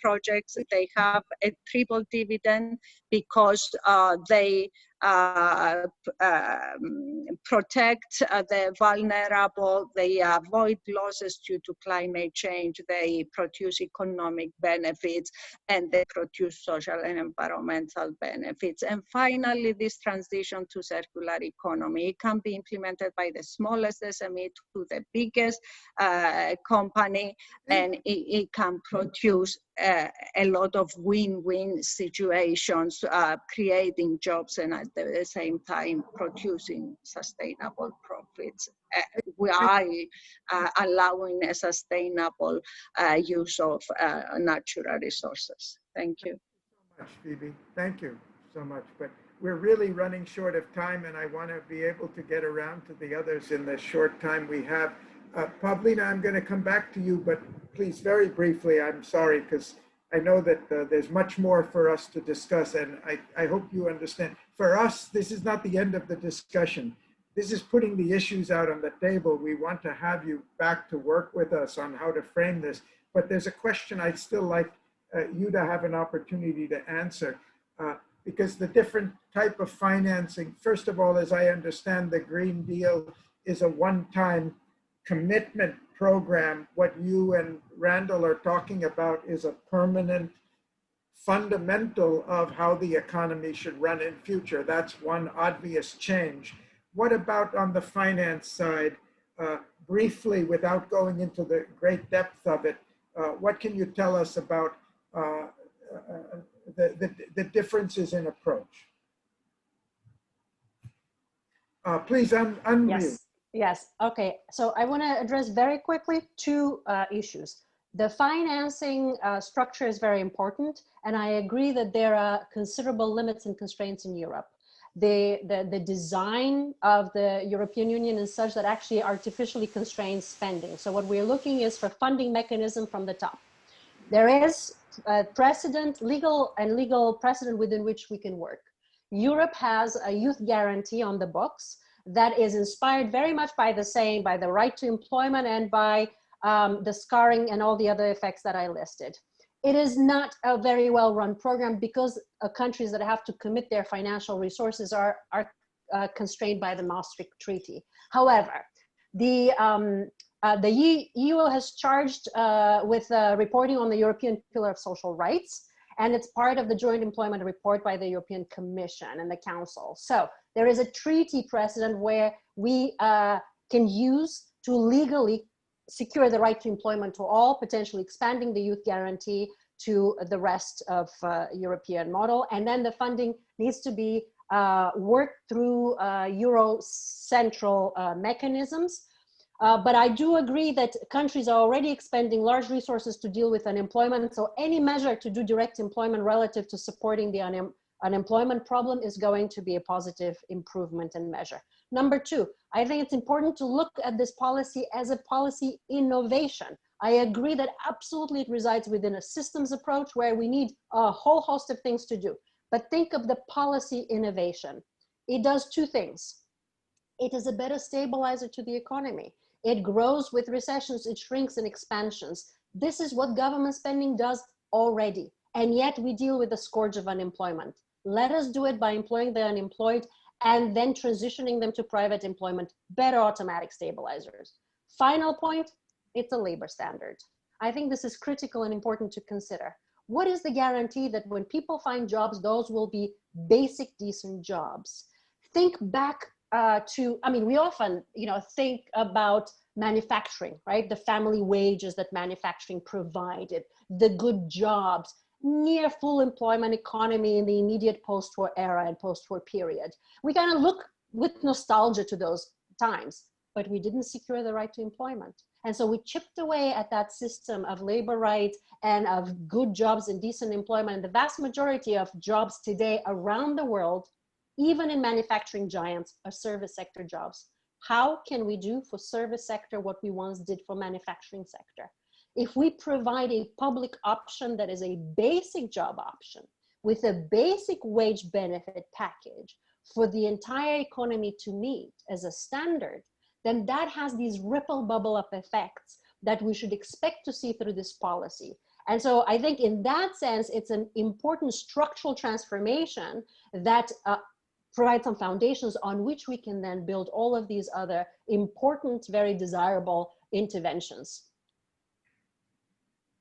S6: projects, they have a triple dividend because they protect the vulnerable, they avoid losses due to climate change, they produce economic benefits, and they produce social and environmental benefits. And finally, this transition to circular economy, it can be implemented by the smallest SME to the biggest company, and it can produce a lot of win-win situations, creating jobs and at the same time producing sustainable profits. We are allowing a sustainable use of natural resources. Thank you.
S3: Thank you so much, Phoebe. Thank you so much. But we're really running short of time, and I want to be able to get around to the others in the short time we have. Pavlina, I'm going to come back to you, but please, very briefly, I'm sorry, because I know that there's much more for us to discuss, and I hope you understand. For us, this is not the end of the discussion. This is putting the issues out on the table. We want to have you back to work with us on how to frame this, but there's a question I'd still like you to have an opportunity to answer, because the different type of financing, first of all, as I understand, the Green Deal is a one-time commitment program. What you and Randall are talking about is a permanent fundamental of how the economy should run in future. That's one obvious change. What about on the finance side? Briefly, without going into the great depth of it, what can you tell us about the differences in approach? Please unmute.
S8: Yes. Yes, okay. So I want to address very quickly two issues. The financing structure is very important, and I agree that there are considerable limits and constraints in Europe. The design of the European Union is such that actually artificially constrains spending. So what we're looking is for funding mechanism from the top. There is a precedent, legal precedent within which we can work. Europe has a youth guarantee on the books that is inspired very much by the right to employment and by the scarring and all the other effects that I listed. It is not a very well run program because countries that have to commit their financial resources are constrained by the Maastricht Treaty. However, the EU has charged with reporting on the European Pillar of Social Rights, and it's part of the joint employment report by the European Commission and the Council. So there is a treaty precedent where we can use to legally secure the right to employment to all, potentially expanding the youth guarantee to the rest of European model. And then the funding needs to be worked through Euro central mechanisms. But I do agree that countries are already expending large resources to deal with unemployment. So any measure to do direct employment relative to supporting the unemployment problem is going to be a positive improvement and measure. Number two, I think it's important to look at this policy as a policy innovation. I agree that absolutely it resides within a systems approach where we need a whole host of things to do. But think of the policy innovation. It does two things. It is a better stabilizer to the economy. It grows with recessions, it shrinks in expansions. This is what government spending does already. And yet we deal with the scourge of unemployment. Let us do it by employing the unemployed and then transitioning them to private employment, better automatic stabilizers. Final point, it's a labor standard. I think this is critical and important to consider. What is the guarantee that when people find jobs, those will be basic, decent jobs? Think back we often, think about manufacturing, right? The family wages that manufacturing provided, the good jobs, near full employment economy in the immediate post-war era and post-war period. We kind of look with nostalgia to those times, but we didn't secure the right to employment. And so we chipped away at that system of labor rights and of good jobs and decent employment. And the vast majority of jobs today around the world, even in manufacturing giants, are service sector jobs. How can we do for service sector what we once did for manufacturing sector? If we provide a public option that is a basic job option with a basic wage benefit package for the entire economy to meet as a standard, then that has these ripple bubble up effects that we should expect to see through this policy. And so I think in that sense, it's an important structural transformation that provide some foundations on which we can then build all of these other important, very desirable interventions.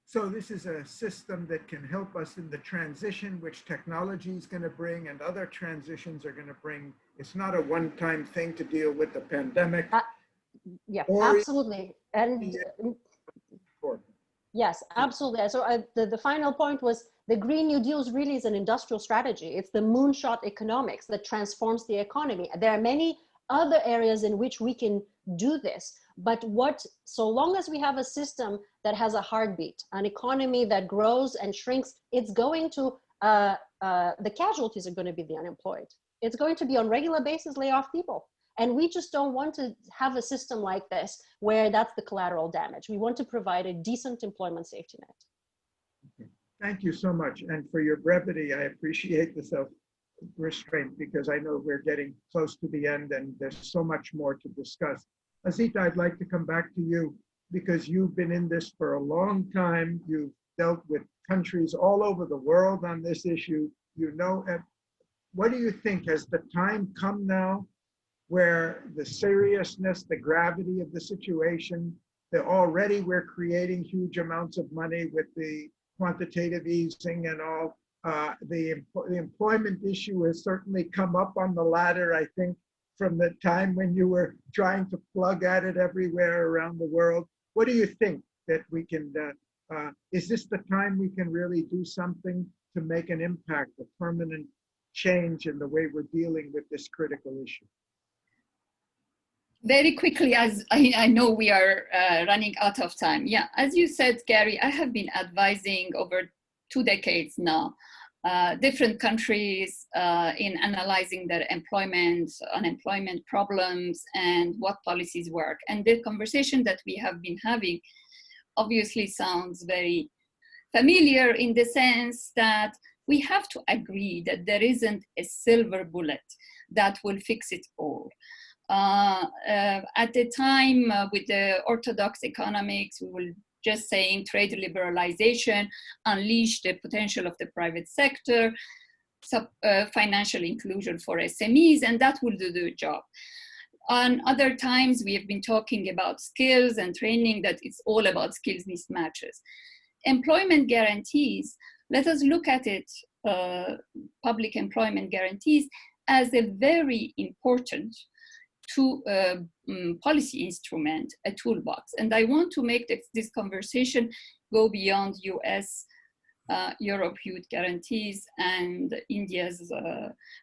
S3: So this is a system that can help us in the transition, which technology is going to bring and other transitions are going to bring. It's not a one-time thing to deal with the pandemic.
S8: Yeah, absolutely. And yes, absolutely. So the final point was the Green New Deal really is an industrial strategy. It's the moonshot economics that transforms the economy. There are many other areas in which we can do this, but so long as we have a system that has a heartbeat, an economy that grows and shrinks, it's going to, the casualties are going to be the unemployed. It's going to be on regular basis lay off people. And we just don't want to have a system like this where that's the collateral damage. We want to provide a decent employment safety net.
S3: Okay. Thank you so much. And for your brevity, I appreciate the self-restraint because I know we're getting close to the end and there's so much more to discuss. Azita, I'd like to come back to you because you've been in this for a long time. You've dealt with countries all over the world on this issue. What do you think? Has the time come now where the seriousness, the gravity of the situation, that already we're creating huge amounts of money with the quantitative easing and all, the employment issue has certainly come up on the ladder, I think, from the time when you were trying to plug at it everywhere around the world. What do you think that we can, is this the time we can really do something to make an impact, a permanent change in the way we're dealing with this critical issue?
S5: Very quickly, as I know we are running out of time. Yeah, as you said, Gary, I have been advising over 2 decades now, different countries in analyzing their unemployment problems and what policies work. And the conversation that we have been having obviously sounds very familiar in the sense that we have to agree that there isn't a silver bullet that will fix it all. At the time with the orthodox economics, we were just saying trade liberalization, unleash the potential of the private sector, financial inclusion for SMEs, and that will do the job. On other times, we have been talking about skills and training, that it's all about skills mismatches. Employment guarantees, let us look at it, public employment guarantees, as a very important policy instrument, a toolbox. And I want to make this conversation go beyond US, Europe youth guarantees and India's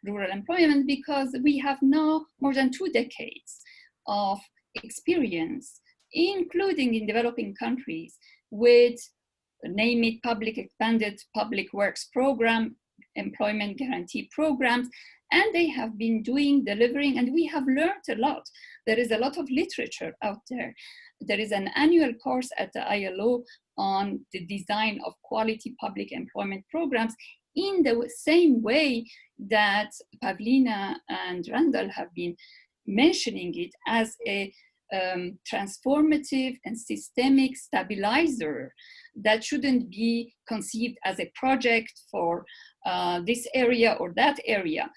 S5: rural employment, because we have now more than 2 decades of experience, including in developing countries, with name it expanded public works program, employment guarantee programs, and they have been delivering, and we have learned a lot. There is a lot of literature out there. There is an annual course at the ILO on the design of quality public employment programs, in the same way that Pavlina and Randall have been mentioning it as a transformative and systemic stabilizer that shouldn't be conceived as a project for this area or that area.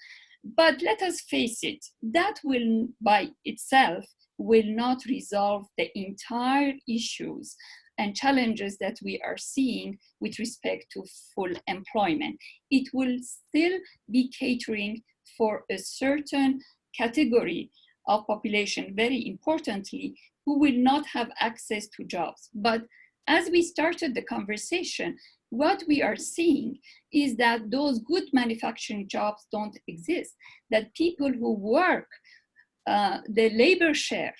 S5: But let us face it, that will by itself will not resolve the entire issues and challenges that we are seeing with respect to full employment. It will still be catering for a certain category of population, very importantly, who will not have access to jobs. But as we started the conversation, what we are seeing is that those good manufacturing jobs don't exist, that people who work, the labor share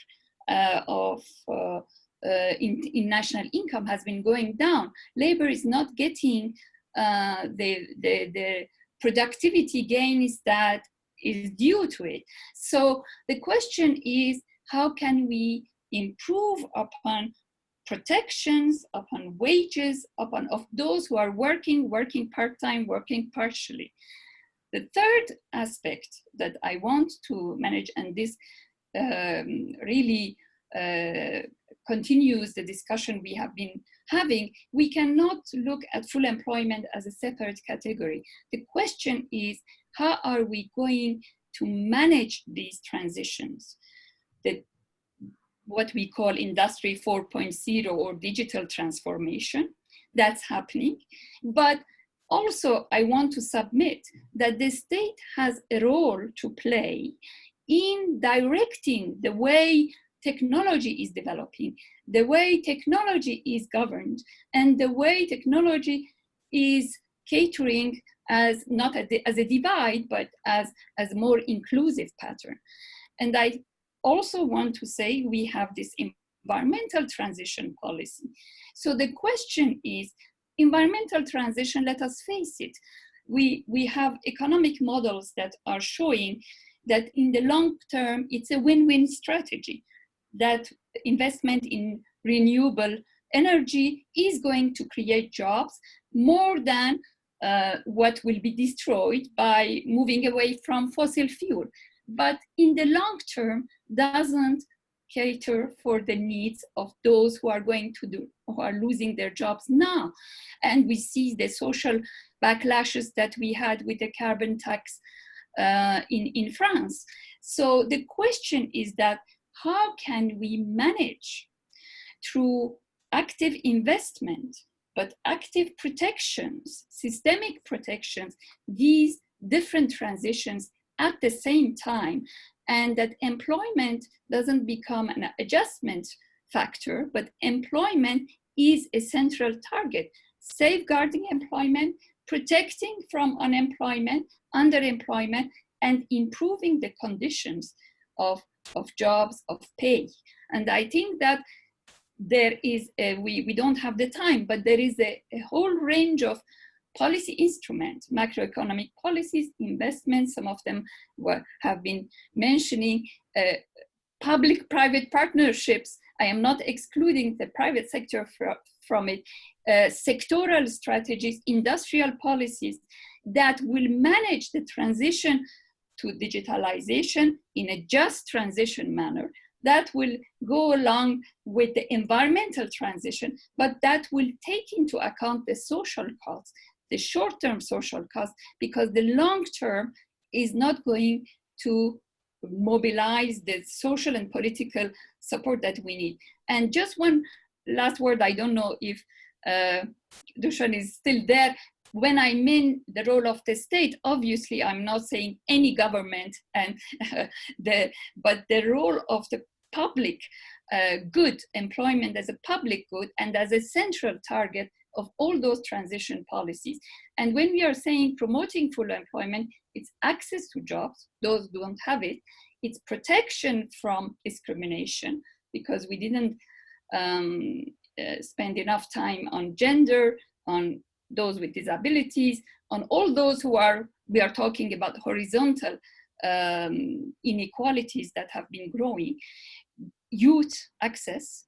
S5: in national income has been going down. Labor is not getting the productivity gains that is due to it. So the question is, how can we improve upon protections, upon wages, upon of those who are working part-time, working partially? The third aspect that I want to manage, and this really continues the discussion we have been having, we cannot look at full employment as a separate category. The question is, how are we going to manage these transitions? What we call Industry 4.0 or digital transformation, that's happening. But also, I want to submit that the state has a role to play in directing the way technology is developing, the way technology is governed, and the way technology is catering as not as a divide, but as a more inclusive pattern. And I also want to say we have this environmental transition policy. So the question is, environmental transition, let us face it, we have economic models that are showing that in the long term, it's a win-win strategy, that investment in renewable energy is going to create jobs more than what will be destroyed by moving away from fossil fuel. But in the long term, doesn't cater for the needs of those who are who are losing their jobs now. And we see the social backlashes that we had with the carbon tax in France. So the question is that, how can we manage through active investment, but active protections, systemic protections, these different transitions at the same time, and that employment doesn't become an adjustment factor, but employment is a central target, safeguarding employment, protecting from unemployment, underemployment, and improving the conditions of jobs, of pay. And I think that there is, we don't have the time, but there is a whole range of policy instruments, macroeconomic policies, investments, some of them have been mentioning, public-private partnerships. I am not excluding the private sector from it, sectoral strategies, industrial policies that will manage the transition to digitalization in a just transition manner, that will go along with the environmental transition, but that will take into account the social costs, the short-term social costs, because the long-term is not going to mobilize the social and political support that we need. And just one last word, I don't know if Dushan is still there. When I mean the role of the state, obviously I'm not saying any government, and but the role of the public good, employment as a public good and as a central target of all those transition policies. And when we are saying promoting full employment, it's access to jobs, those who don't have it, it's protection from discrimination, because we didn't spend enough time on gender, on those with disabilities, on all those we are talking about horizontal inequalities that have been growing. Youth access,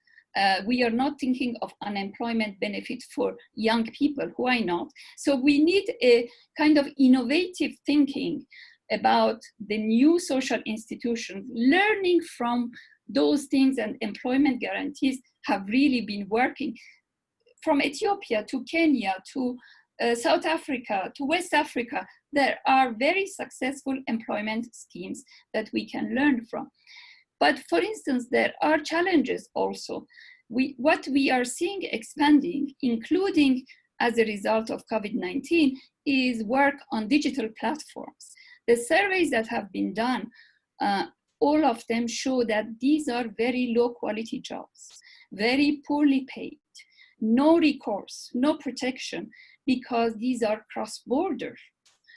S5: we are not thinking of unemployment benefit for young people, why not? So we need a kind of innovative thinking about the new social institutions, learning from those things, and employment guarantees have really been working. From Ethiopia to Kenya to South Africa to West Africa, there are very successful employment schemes that we can learn from. But for instance, there are challenges also. What we are seeing expanding, including as a result of COVID-19, is work on digital platforms. The surveys that have been done, all of them show that these are very low quality jobs, very poorly paid, no recourse, no protection, because these are cross-border.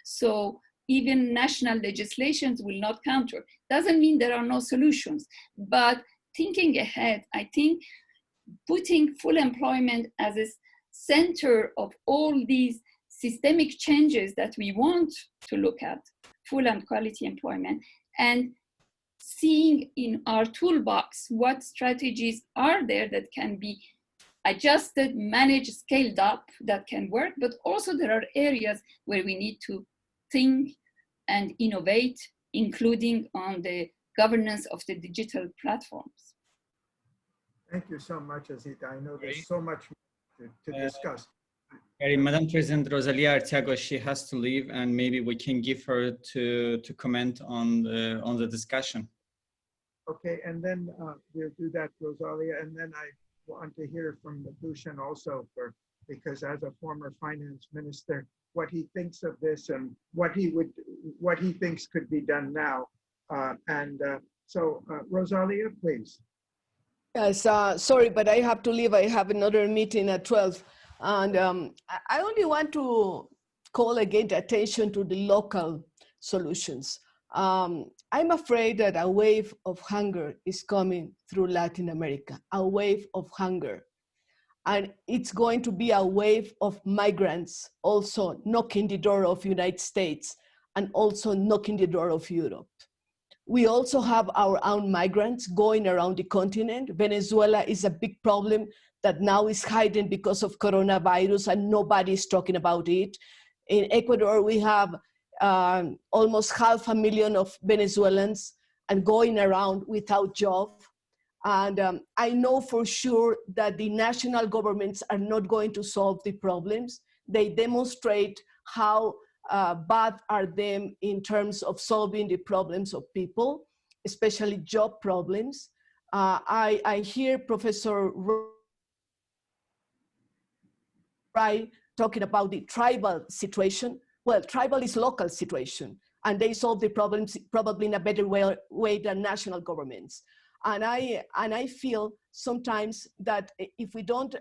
S5: So even national legislations will not counter. Doesn't mean there are no solutions, but thinking ahead, I think putting full employment as a center of all these systemic changes that we want to look at, full and quality employment, and seeing in our toolbox what strategies are there that can be adjusted, managed, scaled up, that can work, but also there are areas where we need to think and innovate, including on the governance of the digital platforms.
S3: Thank you so much, Azita. I know there's so much to discuss.
S2: Madam President Rosalia Arteaga, she has to leave, and maybe we can give her to comment on the discussion.
S3: Okay, and then we'll do that, Rosalia, and then I want to hear from Dushan also, because as a former finance minister, what he thinks of this and what he thinks could be done now. So Rosalia, please.
S4: Yes, sorry, but I have to leave. I have another meeting at 12. And I only want to call again the attention to the local solutions. I'm afraid that a wave of hunger is coming through Latin America, a wave of hunger. And it's going to be a wave of migrants also knocking the door of the United States and also knocking the door of Europe. We also have our own migrants going around the continent. Venezuela is a big problem that now is hiding because of coronavirus and nobody is talking about it. In Ecuador, we have almost 500,000 of Venezuelans and going around without job. And I know for sure that the national governments are not going to solve the problems. They demonstrate how bad are them in terms of solving the problems of people, especially job problems. I hear Professor Rai talking about the tribal situation. Well, tribal is local situation, and they solve the problems probably in a better way than national governments. And I feel sometimes that if we don't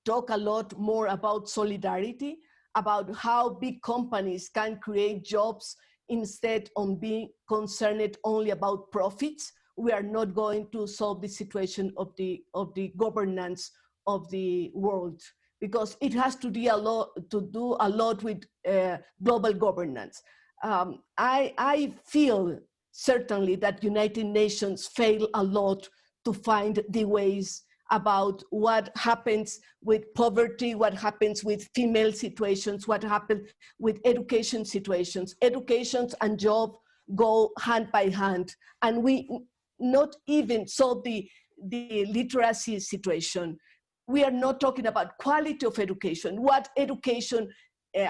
S4: talk a lot more about solidarity, about how big companies can create jobs instead of being concerned only about profits, we are not going to solve the situation of the governance of the world, because it has to do a lot with global governance. I feel certainly that United Nations fail a lot to find the ways about what happens with poverty, what happens with female situations, what happens with education situations. Education and job go hand by hand, and we not even solve the literacy situation. We are not talking about quality of education, what education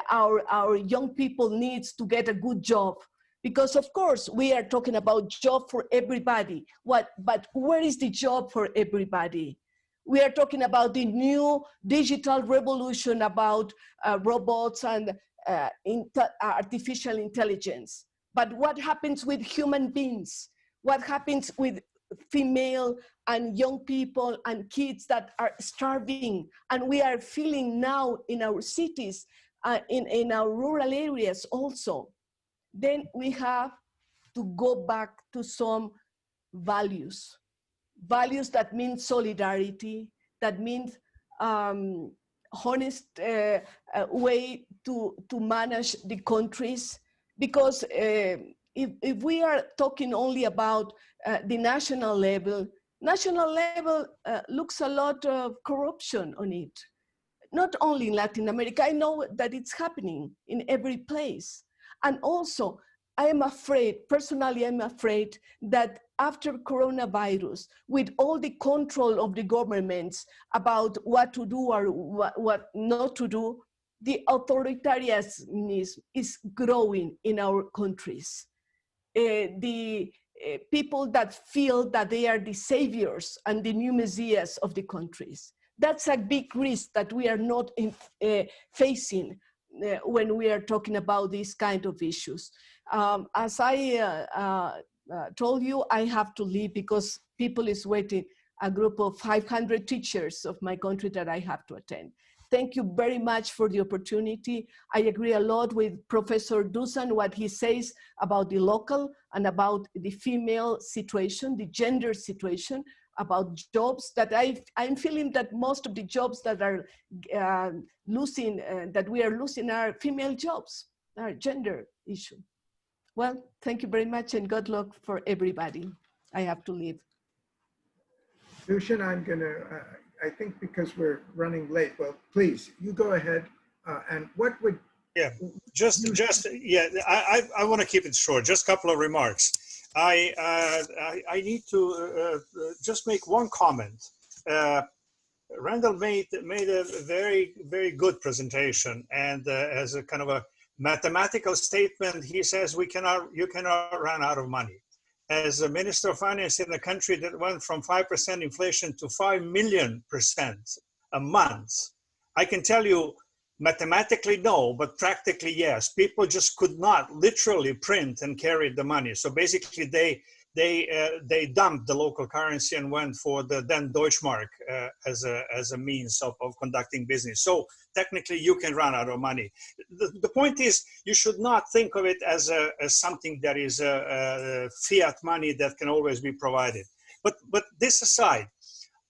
S4: our young people needs to get a good job. Because of course, we are talking about job for everybody. But where is the job for everybody? We are talking about the new digital revolution, about robots and artificial intelligence. But what happens with human beings? What happens with female and young people and kids that are starving? And we are feeling now in our cities, in our rural areas also. Then we have to go back to some values. Values that mean solidarity, that means honest way to manage the countries, because if we are talking only about the national level looks a lot of corruption on it. Not only in Latin America, I know that it's happening in every place. And also, I am afraid, personally, I'm afraid that after coronavirus, with all the control of the governments about what to do or what not to do, the authoritarianism is growing in our countries. The people that feel that they are the saviors and the new messiahs of the countries. That's a big risk that we are not facing when we are talking about these kind of issues. As I told you, I have to leave because people is waiting, a group of 500 teachers of my country that I have to attend. Thank you very much for the opportunity. I agree a lot with Professor Dusan, what he says about the local and about the female situation, the gender situation, about jobs, that I'm feeling that most of the jobs that are losing, that we are losing are female jobs, are gender issue. Well, thank you very much and good luck for everybody. I have to leave.
S3: Dushan, I'm gonna, I think because we're running late, well, please, you go ahead. And what would...
S1: Yeah, I want to keep it short, just a couple of remarks. I need to just make one comment. Randall made a very, very good presentation, and as a kind of a mathematical statement, he says you cannot run out of money. As a Minister of Finance in a country that went from 5% inflation to 5 million % a month, I can tell you mathematically no, but practically yes. People just could not literally print and carry the money. So basically they dumped the local currency and went for the then Deutschmark as a means of conducting business. So technically you can run out of money. The point is, you should not think of it as something that is fiat money that can always be provided. But this aside,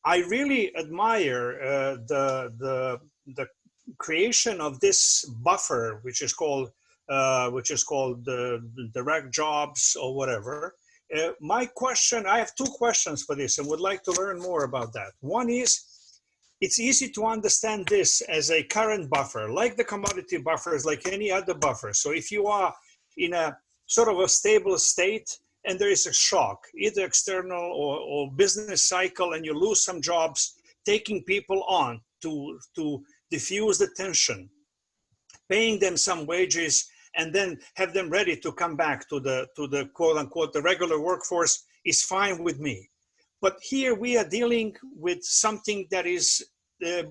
S1: I really admire the creation of this buffer, which is called direct jobs or whatever. My question, I have two questions for this and would like to learn more about that. One is, it's easy to understand this as a current buffer, like the commodity buffers, like any other buffer. So if you are in a sort of a stable state and there is a shock, either external or business cycle, and you lose some jobs, taking people on to diffuse the tension, paying them some wages, and then have them ready to come back to the quote unquote, the regular workforce is fine with me. But here we are dealing with something that is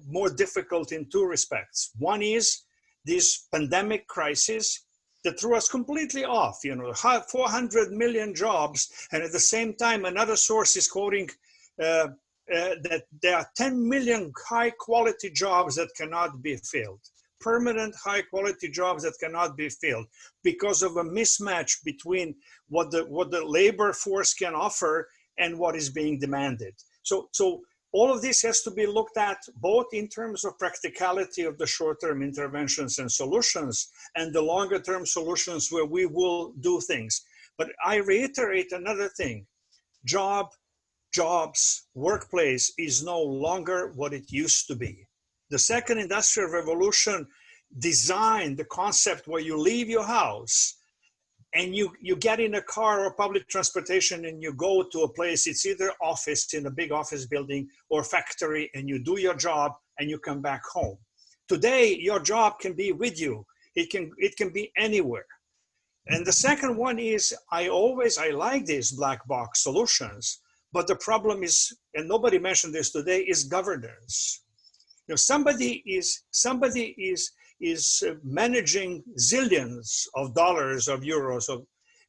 S1: more difficult in two respects. One is this pandemic crisis that threw us completely off, 400 million jobs. And at the same time, another source is quoting that there are 10 million high quality jobs that cannot be filled. Permanent high quality jobs that cannot be filled because of a mismatch between what the labor force can offer and what is being demanded. So all of this has to be looked at both in terms of practicality of the short-term interventions and solutions and the longer-term solutions where we will do things. But I reiterate another thing: jobs, workplace is no longer what it used to be. The second industrial revolution designed the concept where you leave your house and you get in a car or public transportation and you go to a place, it's either office in a big office building or factory, and you do your job and you come back home. Today, your job can be with you. It can be anywhere. And the second one is, I like these black box solutions, but the problem is, and nobody mentioned this today, is governance. Somebody is managing zillions of dollars, of euros.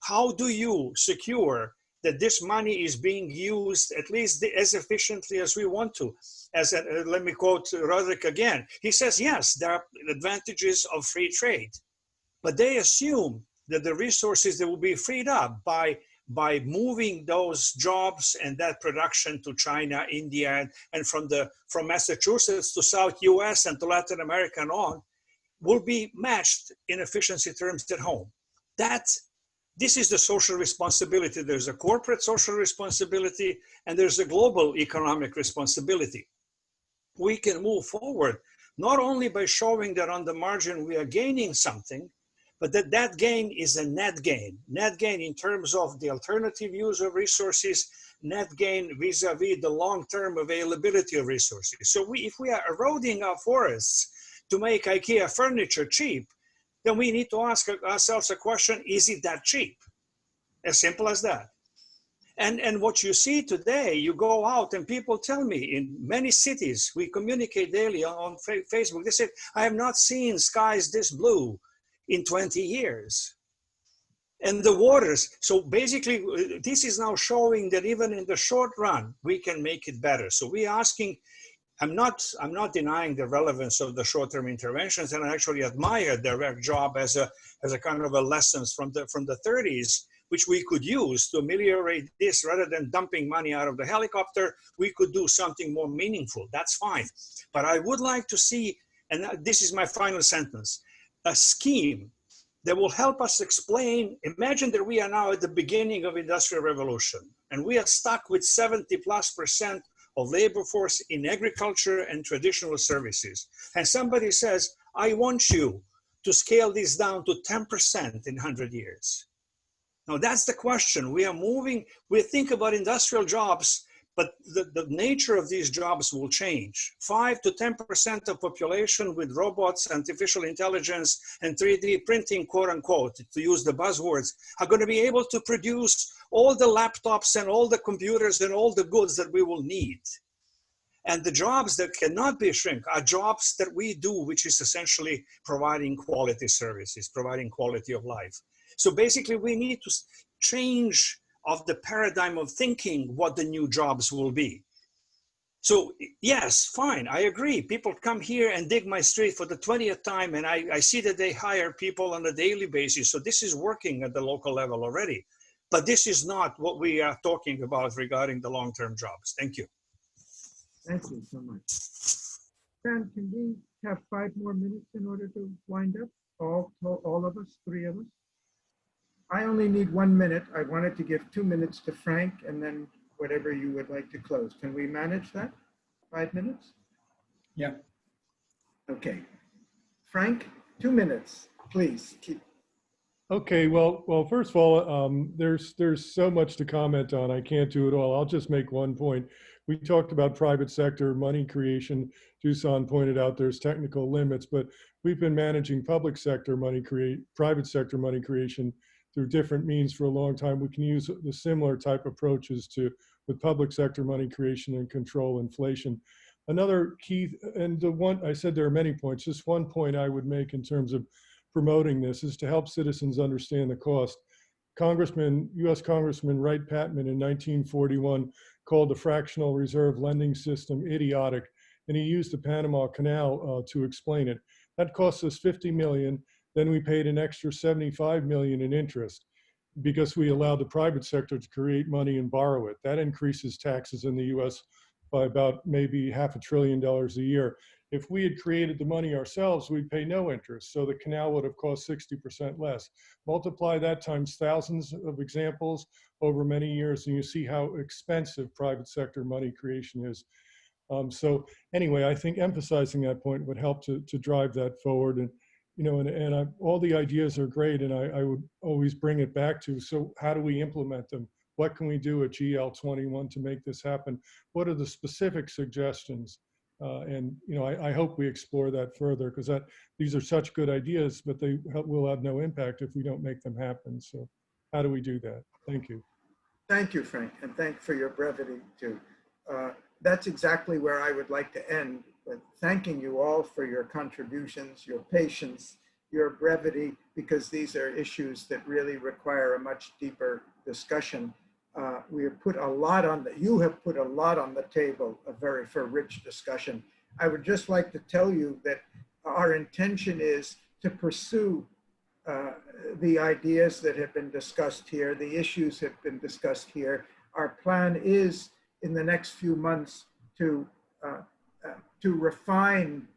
S1: How do you secure that this money is being used at least as efficiently as we want to? Let me quote Roderick again. He says, yes, there are advantages of free trade, but they assume that the resources that will be freed up by by moving those jobs and that production to China, India, and from Massachusetts to South US and to Latin America and on, will be matched in efficiency terms at home. This is the social responsibility. There's a corporate social responsibility and there's a global economic responsibility. We can move forward not only by showing that on the margin we are gaining something, but that gain is a net gain in terms of the alternative use of resources, net gain vis-a-vis the long-term availability of resources. So if we are eroding our forests to make IKEA furniture cheap, then we need to ask ourselves a question, is it that cheap? As simple as that. And what you see today, you go out and people tell me in many cities, we communicate daily on Facebook, they say, I have not seen skies this blue in 20 years. And the waters, so basically this is now showing that even in the short run, we can make it better. So we're asking, I'm not denying the relevance of the short-term interventions, and I actually admire direct job as a kind of a lessons from the 30s, which we could use to ameliorate this. Rather than dumping money out of the helicopter, we could do something more meaningful. That's fine. But I would like to see, and this is my final sentence, a scheme that will help us explain. Imagine that we are now at the beginning of industrial revolution, and we are stuck with 70+% of labor force in agriculture and traditional services. And somebody says, I want you to scale this down to 10% in 100 years. Now that's the question. We are moving, we think about industrial jobs, but the nature of these jobs will change. 5 to 10% of population with robots, artificial intelligence, and 3D printing, quote unquote, to use the buzzwords, are going to be able to produce all the laptops and all the computers and all the goods that we will need. And the jobs that cannot be shrink are jobs that we do, which is essentially providing quality services, providing quality of life. So basically we need to change of the paradigm of thinking what the new jobs will be. So yes, fine, I agree. People come here and dig my street for the 20th time, and I see that they hire people on a daily basis. So this is working at the local level already. But this is not what we are talking about regarding the long-term jobs. Thank you.
S3: Thank you so much. Dan, can we have 5 more minutes in order to wind up? All of us, 3 of us? I only need 1 minute. I wanted to give 2 minutes to Frank and then whatever you would like to close. Can we manage that? 5 minutes?
S2: Yeah.
S3: Okay. Frank, 2 minutes, please.
S9: Okay, well, first of all, there's so much to comment on. I can't do it all. I'll just make one point. We talked about private sector money creation. Dusan pointed out there's technical limits, but we've been managing private sector money creation through different means for a long time. We can use the similar type approaches with public sector money creation and control inflation. Another key, and the one, I said there are many points, just one point I would make in terms of promoting this is to help citizens understand the cost. U.S. Congressman Wright Patman in 1941 called the fractional reserve lending system idiotic, and he used the Panama Canal to explain it. That cost us $50 million. Then we paid an extra $75 million in interest because we allowed the private sector to create money and borrow it. That increases taxes in the U.S. by about maybe $500 billion a year. If we had created the money ourselves, we'd pay no interest. So the canal would have cost 60% less. Multiply that times thousands of examples over many years, and you see how expensive private sector money creation is. So anyway, I think emphasizing that point would help to drive that forward. And all the ideas are great, and I would always bring it back to, so how do we implement them? What can we do at GL21 to make this happen? What are the specific suggestions? I hope we explore that further, because these are such good ideas, but they will have no impact if we don't make them happen. So how do we do that? Thank you.
S3: Thank you, Frank, and thank for your brevity too. That's exactly where I would like to end, with thanking you all for your contributions, your patience, your brevity, because these are issues that really require a much deeper discussion. We have put a lot on you have put a lot on the table, for a rich discussion. I would just like to tell you that our intention is to pursue the ideas that have been discussed here, the issues have been discussed here. Our plan is in the next few months to refine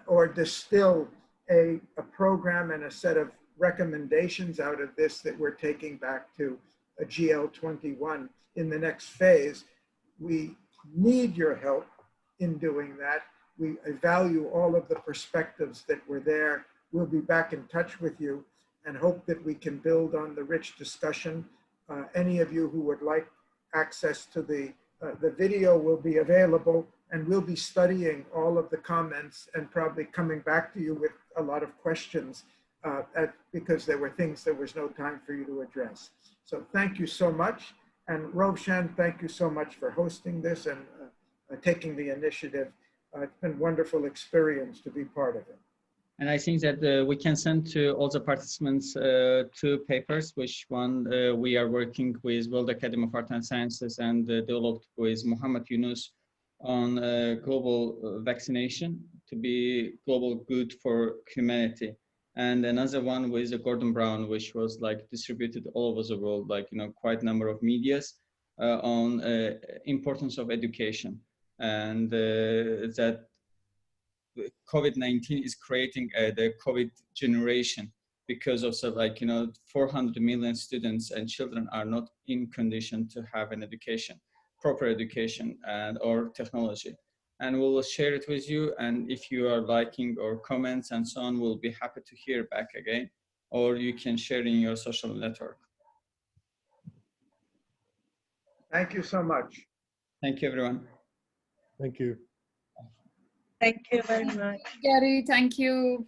S3: or distill a program and a set of recommendations out of this that we're taking back to a GL21 in the next phase. We need your help in doing that. We value all of the perspectives that were there. We'll be back in touch with you and hope that we can build on the rich discussion. Any of you who would like access to the video will be available, and we'll be studying all of the comments and probably coming back to you with a lot of questions because there were things there was no time for you to address. So thank you so much. And Rovshan, thank you so much for hosting this and taking the initiative. It's been a wonderful experience to be part of it.
S2: And I think that we can send to all the participants 2 papers, which one we are working with World Academy of Art and Sciences and developed with Muhammad Yunus on global vaccination to be global good for humanity. And another one with Gordon Brown, which was like distributed all over the world, like, you know, quite a number of medias on importance of education. And that COVID-19 is creating the COVID generation because of, so like, you know, 400 million students and children are not in condition to have an education, proper education and or technology. And we will share it with you. And if you are liking or comments and so on, we'll be happy to hear back again, or you can share in your social network.
S3: Thank you so much.
S2: Thank you, everyone.
S9: Thank you.
S6: Thank you very much.
S5: Gary, thank you.